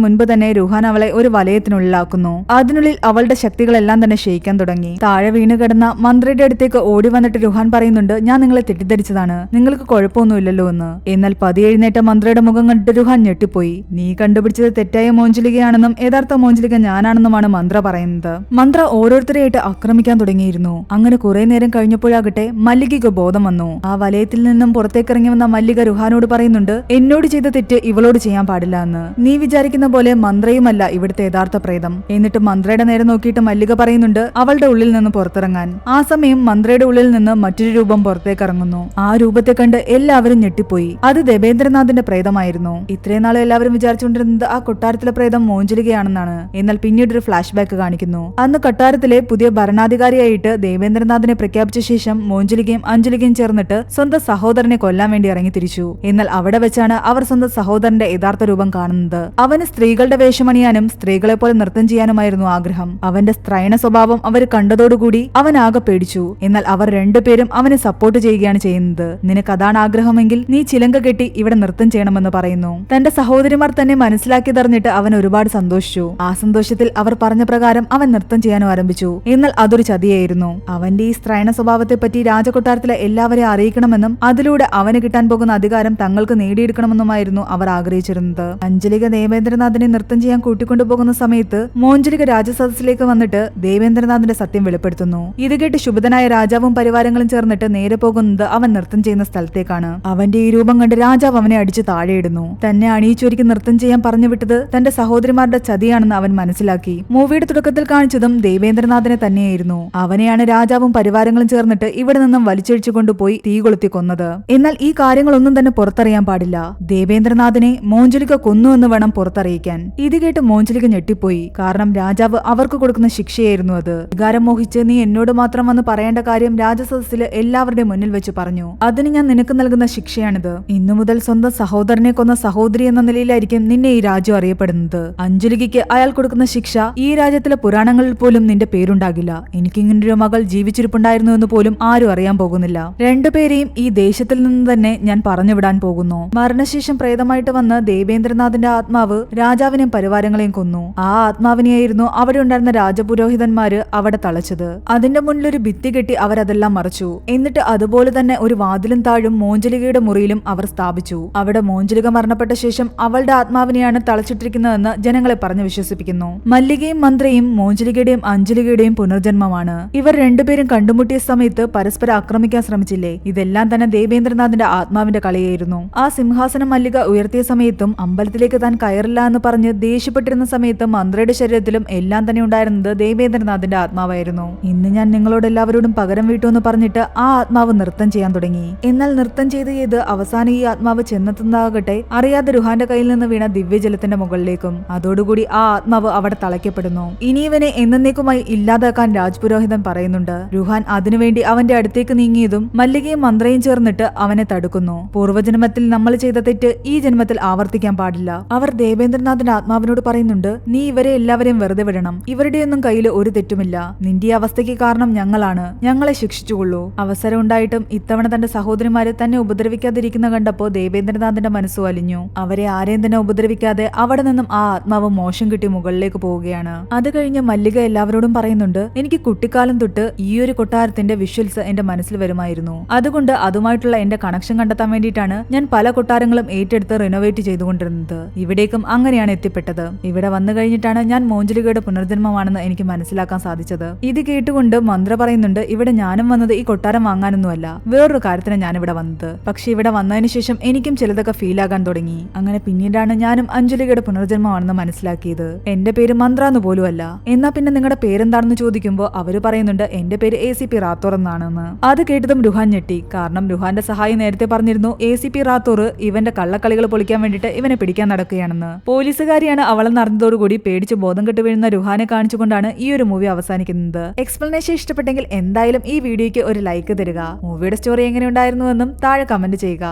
മുൻപ് തന്നെ രുഹാൻ അവളെ ഒരു വലയത്തിനുള്ളിലാക്കുന്നു. അതിനുള്ളിൽ അവളുടെ ശക്തികളെല്ലാം തന്നെ ക്ഷയിക്കാൻ തുടങ്ങി. താഴെ വീണ് കിടന്ന മന്ത്രയുടെ അടുത്തേക്ക് ഓടി വന്നിട്ട് രുഹാൻ പറയുന്നുണ്ട്, ഞാൻ നിങ്ങളെ തെറ്റിദ്ധരിച്ചതാണ്, നിങ്ങൾക്ക് കുഴപ്പമൊന്നുമില്ലല്ലോ എന്ന്. എന്നാൽ പതിയെഴുന്നേറ്റ മന്ത്രയുടെ മുഖം കണ്ടിട്ട് രുഹാൻ ഞെട്ടിപ്പോയി. നീ കണ്ടുപിടിച്ച കണ്ടുപിടിച്ചത് തെറ്റായ മോഞ്ചലികയാണെന്നും യഥാർത്ഥ മോഞ്ചലിക ഞാനാണെന്നുമാണ് മന്ത്ര പറയുന്നത്. മന്ത്ര ഓരോരുത്തരെയായിട്ട് ആക്രമിക്കാൻ തുടങ്ങിയിരുന്നു. അങ്ങനെ കുറെ നേരം കഴിഞ്ഞപ്പോഴാകട്ടെ മല്ലികയ്ക്ക് ബോധം വന്നു. ആ വലയത്തിൽ നിന്നും പുറത്തേക്കിറങ്ങി വന്ന മല്ലിക രുഹാനോട് പറയുന്നുണ്ട്, എന്നോട് ചെയ്ത തെറ്റ് ഇവളോട് ചെയ്യാൻ പാടില്ല എന്ന്. നീ വിചാരിക്കുന്ന പോലെ മന്ത്രയുമല്ല ഇവിടുത്തെ യഥാർത്ഥ പ്രേതം. എന്നിട്ട് മന്ത്രയുടെ നേരെ നോക്കിയിട്ട് മല്ലിക പറയുന്നുണ്ട് അവളുടെ ഉള്ളിൽ നിന്ന് പുറത്തിറങ്ങാൻ. ആ സമയം മന്ത്രയുടെ ഉള്ളിൽ നിന്ന് മറ്റൊരു രൂപം പുറത്തേക്ക് ഇറങ്ങുന്നു. ആ രൂപത്തെ കണ്ട് എല്ലാവരും ഞെട്ടിപ്പോയി. അത് ദേവേന്ദ്രനാഥിന്റെ പ്രേതമായിരുന്നു. ഇത്രയും നാളും എല്ലാവരും വിചാരിച്ചുകൊണ്ടിരുന്നത് ആ കൊട്ടാരത്തിലെ പ്രേതം മോഞ്ചലികയാണെന്നാണ്. എന്നാൽ പിന്നീട് ഒരു ഫ്ലാഷ് ബാക്ക് കാണിക്കുന്നു. അന്ന് കൊട്ടാരത്തിലെ പുതിയ ഭരണാധികാരിയായിട്ട് ദേവേന്ദ്രനാഥിനെ പ്രഖ്യാപിച്ച ശേഷം മോഞ്ചലികയും അഞ്ജലികയും ചേർന്നിട്ട് സ്വന്തം സഹോദരനെ കൊല്ലാൻ വേണ്ടി ഇറങ്ങി തിരിച്ചു. എന്നാൽ അവിടെ വെച്ചാണ് അവർ സ്വന്തം സഹോദരന്റെ യഥാർത്ഥ രൂപം കാണുന്നത്. അവന് സ്ത്രീകളുടെ വേഷമണിയാനും സ്ത്രീകളെ പോലെ നൃത്തം ചെയ്യാനുമായിരുന്നു ആഗ്രഹം. അവന്റെ സ്ത്രൈണ സ്വഭാവം അവർ കണ്ടതോടുകൂടി അവൻ ആകെ പേടിച്ചു. എന്നാൽ അവർ രണ്ടുപേരും അവനെ സപ്പോർട്ട് ചെയ്യുകയാണ് ചെയ്യുന്നത്. നിനക്ക് അതാണ് ആഗ്രഹമെങ്കിൽ നീ ചിലങ്ക കെട്ടി ഇവിടെ നൃത്തം ചെയ്യണമെന്ന് പറയുന്നു. തന്റെ സഹോദരിമാർ തന്നെ മനസ്സിലാക്കിയതറിഞ്ഞിട്ട് അവൻ ഒരുപാട് സന്തോഷിച്ചു. ആ സന്തോഷത്തിൽ അവർ പറഞ്ഞ പ്രകാരം അവൻ നൃത്തം ചെയ്യാനും ആരംഭിച്ചു. എന്നാൽ അതൊരു ചതിയായിരുന്നു. അവന്റെ ഈ സ്ത്രൈണ സ്വഭാവത്തെ പറ്റി രാജകൊട്ടാരത്തിലെ എല്ലാവരെയും അറിയിക്കണമെന്നും അതിലൂടെ അവന് കിട്ടാൻ പോകുന്ന അധികാരം തങ്ങൾക്ക് നേടിയെടുക്കണമെന്നുമായിരുന്നു അവർ ആഗ്രഹിച്ചിരുന്നത്. അഞ്ജലിക ദേവേന്ദ്രനാഥിനെ നൃത്തം ചെയ്യാൻ കൂട്ടിക്കൊണ്ടുപോകുന്ന സമയത്ത് മോഞ്ചലിക രാജസദസ്സിലേക്ക് വന്നിട്ട് ദേവേന്ദ്രനാഥിന്റെ സത്യം വെളിപ്പെടുത്തുന്നു. ഇത് കേട്ട് ശുഭിതനായ രാജാവും പരിവാരങ്ങളും ചേർന്നിട്ട് നേരെ പോകുന്നത് അവൻ നൃത്തം ചെയ്യുന്ന സ്ഥലത്തേക്കാണ്. അവന്റെ ഈ രൂപം കണ്ട് രാജാവ് അവനെ അടിച്ചു താഴെയിടുന്നു. തന്നെ അണിയിച്ചൊരുക്കി നൃത്തം ചെയ്യാൻ പറഞ്ഞു വിട്ടത് തന്റെ സഹോദരിമാരുടെ ചതിയാണെന്ന് അവൻ മനസ്സിലാക്കി. മൂവിയുടെ തുടക്കത്തിൽ കാണിച്ചതും ദേവേന്ദ്രനാഥിനെ തന്നെയായിരുന്നു. അവനെയാണ് രാജാവും പരിവാരങ്ങളും ചേർന്നിട്ട് ഇവിടെ നിന്നും വലിച്ചഴിച്ചു കൊണ്ടുപോയി തീ കൊളുത്തി കൊന്നത്. എന്നാൽ ഈ കാര്യങ്ങളൊന്നും തന്നെ പുറത്തറിയാൻ പാടില്ല. ദേവേന്ദ്രനാഥിനെ മോഞ്ചലിക കൊന്നു എന്ന് വേണം പുറത്തറിയിക്കാൻ. ഇത് കേട്ട് മോഞ്ചലിക ഞെട്ടിപ്പോയി. കാരണം രാജാവ് അവർക്ക് കൊടുക്കുന്ന ശിക്ഷയായിരുന്നു അത്. വികാരം മോഹിച്ച് നീ എന്നോട് മാത്രം വന്ന് പറയേണ്ട കാര്യം രാജസദസ്സില് എല്ലാവരുടെയും മുന്നിൽ വെച്ച് പറഞ്ഞു. അതിന് ഞാൻ നിനക്ക് നൽകുന്ന ശിക്ഷയാണിത്. ഇന്നു മുതൽ സ്വന്തം സഹോദരനെ കൊന്ന സഹോദരി എന്ന നിലയിലായിരിക്കും നിന്നെ ഈ രാജ്യം അറിയപ്പെടുന്നത്. അഞ്ജലികയ്ക്ക് അയാൾ കൊടുക്കുന്ന ശിക്ഷ ഈ രാജ്യത്തിലെ പുരാണങ്ങളിൽ പോലും നിന്റെ പേരുണ്ടാകില്ല. എനിക്കിങ്ങനൊരു മകൾ ജീവിച്ചിരിപ്പുണ്ടായിരുന്നു എന്ന് പോലും ആരും അറിയാൻ പോകുന്നില്ല. രണ്ടുപേരെയും ഈ ദേശത്തിൽ നിന്ന് തന്നെ ഞാൻ പറഞ്ഞുവിടാൻ പോകുന്നു. മരണശേഷം പ്രേതമായിട്ട് വന്ന് ദേവേന്ദ്രനാഥിന്റെ ആത്മാവ് രാജാവിനെയും പരിവാരങ്ങളെയും കൊന്നു. ആ ആത്മാവിനെയായിരുന്നു അവിടെ ഉണ്ടായിരുന്ന രാജപുരോഹിതന്മാര് അവിടെ തളച്ചത്. അതിന്റെ മുന്നിലൊരു ഭിത്തി കെട്ടി അവരതെല്ലാം മറച്ചു. എന്നിട്ട് അതുപോലെ തന്നെ ഒരു വാതിലും താഴും മോഞ്ചലികയുടെ മുറിയിലും അവർ സ്ഥാപിച്ചു. അവിടെ മോഞ്ചലിക മരണപ്പെട്ട ശേഷം അവളുടെ ആത്മാവിനെയാണ് തളച്ചിട്ടിരിക്കുന്നതെന്ന് ജനങ്ങളെ പറഞ്ഞു വിശ്വസിപ്പിക്കുന്നു. മല്ലികയും മന്ത്രയും മോഞ്ചലികയുടെയും അഞ്ജലികയുടെയും പുനർജന്മമാണ്. ഇവർ രണ്ടുപേരും കണ്ടുമുട്ടിയ സമയത്ത് പരസ്പരം ആക്രമിക്കാൻ ശ്രമിച്ചില്ലേ, ഇതെല്ലാം തന്നെ ദേവേന്ദ്രനാഥിന്റെ ആത്മാവിന്റെ കളിയായിരുന്നു. ആ സിംഹാസനം മല്ലിക ഉയർത്തിയ സമയത്തും അമ്പലത്തിലേക്ക് താൻ കയറില്ല എന്ന് പറഞ്ഞ് ദേഷ്യപ്പെട്ടിരുന്ന സമയത്ത് മന്ത്രയുടെ ശരീരത്തിലും എല്ലാം തന്നെ ഉണ്ടായിരുന്നത് ദേവേന്ദ്രനാഥിന്റെ ആത്മാവായിരുന്നു. ഇന്ന് ഞാൻ നിങ്ങളോട് എല്ലാവരോടും പകരം വീട്ടു എന്ന് പറഞ്ഞിട്ട് ആ ആത്മാവ് നൃത്തം ചെയ്യാൻ തുടങ്ങി. എന്നാൽ നൃത്തം ചെയ്ത് അവസാനം ഈ ആത്മാവ് ചെന്നെത്തുന്നതാകട്ടെ അറിയാതെ രുഹാന്റെ കയ്യിൽ നിന്ന് വീണ ദിവ്യജലത്തിന്റെ മുകളിലേക്കും. അതോടുകൂടി ആ ആത്മാവ് അവിടെ തളയ്ക്കപ്പെടുന്നു. ഇനി ഇവനെ എന്നേക്കുമായി ഇല്ലാതാക്കാൻ രാജ്പുരോഹിതൻ പറയുന്നുണ്ട്. രുഹാൻ അതിനുവേണ്ടി അവന്റെ അടുത്തേക്ക് നീങ്ങിയതും മല്ലികയും മന്ത്രയും ചേർന്നിട്ട് അവനെ തടുക്കുന്നു. പൂർവ്വജന്മത്തിൽ നമ്മൾ ചെയ്ത തെറ്റ് ഈ ജന്മത്തിൽ ആവർത്തിക്കാൻ പാടില്ല. അവർ ദേവേന്ദ്രനാഥിന്റെ ആത്മാവിനോട് പറയുന്നുണ്ട്, നീ ഇവരെ എല്ലാവരെയും വെറുതെ വിടണം. ഇവരുടെയൊന്നും കയ്യിൽ ഒരു തെറ്റുമില്ല. നിന്റെ ഈ അവസ്ഥയ്ക്ക് കാരണം ഞങ്ങളാണ്. ഞങ്ങളെ ശിക്ഷിച്ചുകൊള്ളൂ. അവസരം ഉണ്ടായിട്ടും ഇത്തവണ തന്റെ സഹോദരിമാര് തന്നെ ഉപദ്രവിക്കാതിരിക്കുന്ന കണ്ടപ്പോ ദേവേന്ദ്രനാഥിന്റെ മനസ്സ് വലിഞ്ഞു. അവരെ ആരെയും തന്നെ ഉപദ്രവിക്കാതെ അവിടെ നിന്നും ആ ആത്മാവ് മോശം കിട്ടി മുകളിലേക്ക് പോവുകയാണ്. അത് കഴിഞ്ഞ് മല്ലിക എല്ലാവരോടും പറയുന്നുണ്ട്, എനിക്ക് കുട്ടിക്കാലം തൊട്ട് ഈ ഒരു കൊട്ടാരത്തിന്റെ വിഷ്വൽസ് എന്റെ മനസ്സിൽ വരുമായിരുന്നു. അതുകൊണ്ട് അതുമായിട്ടുള്ള എന്റെ കണക്ഷൻ കണ്ടെത്താൻ വേണ്ടിയിട്ടാണ് ഞാൻ പല കൊട്ടാരങ്ങളും ഏറ്റെടുത്ത് റിനോവേറ്റ് ചെയ്തുകൊണ്ടിരുന്നത്. ഇവിടേക്കും അങ്ങനെയാണ് എത്തിപ്പെട്ടത്. ഇവിടെ വന്നു കഴിഞ്ഞിട്ടാണ് ഞാൻ മോഞ്ചലികയുടെ പുനർജന്മമാണെന്ന് എനിക്ക് മനസ്സിലാക്കാൻ സാധിച്ചത്. ഇത് കേട്ടുകൊണ്ട് മന്ത്ര പറയുന്നുണ്ട്, ഇവിടെ ഞാനും വന്നത് ഈ കൊട്ടാരം വാങ്ങാനൊന്നുമല്ല, വേറൊരു കാര്യത്തിന് ഞാനിവിടെ വന്നത്. പക്ഷെ ഇവിടെ വന്നതിന് ശേഷം എനിക്കും ചിലതൊക്കെ ഫീൽ ആകാൻ തുടങ്ങി. അങ്ങനെ പിന്നീടാണ് ഞാനും അഞ്ജലികയുടെ പുനർജന്മമാണെന്ന് മനസ്സിലാക്കിയത്. എന്റെ പേര് മന്ത്ര എന്ന് പോലും അല്ല. എന്നാ പിന്നെ നിങ്ങളുടെ പേരെന്താണെന്ന് ചോദിക്കുമ്പോൾ അവര് പറയുന്നുണ്ട് എന്റെ പേര് ACP റാത്തോർ എന്നാണെന്ന്. അത് കേട്ടതും രുഹാൻ ഞെട്ടി. കാരണം രുഹാന്റെ സഹായി നേരത്തെ പറഞ്ഞിരുന്നു ACP റാത്തോർ ഇവന്റെ കള്ളക്കളികൾ പൊളിക്കാൻ വേണ്ടിയിട്ട് ഇവനെ പിടിക്കാൻ നടക്കുകയാണെന്ന്. പോലീസുകാരിയാണ് അവളെന്ന് അറിഞ്ഞതോടുകൂടി പേടിച്ച് ബോധം കെട്ട് വീഴുന്ന രുഹാനെ കാണിച്ചുകൊണ്ടാണ് ഈ ഒരു മൂവി അവസാനിക്കുന്നത്. എക്സ്പ്ലനേഷൻ ഇഷ്ടപ്പെട്ടെങ്കിൽ എന്തായാലും ഈ വീഡിയോയ്ക്ക് ഒരു ലൈക്ക് തരിക. മൂവിയുടെ സ്റ്റോറി എങ്ങനെ ഉണ്ടായിരുന്നുവെന്നും താഴെ കമന്റ് ചെയ്യുക.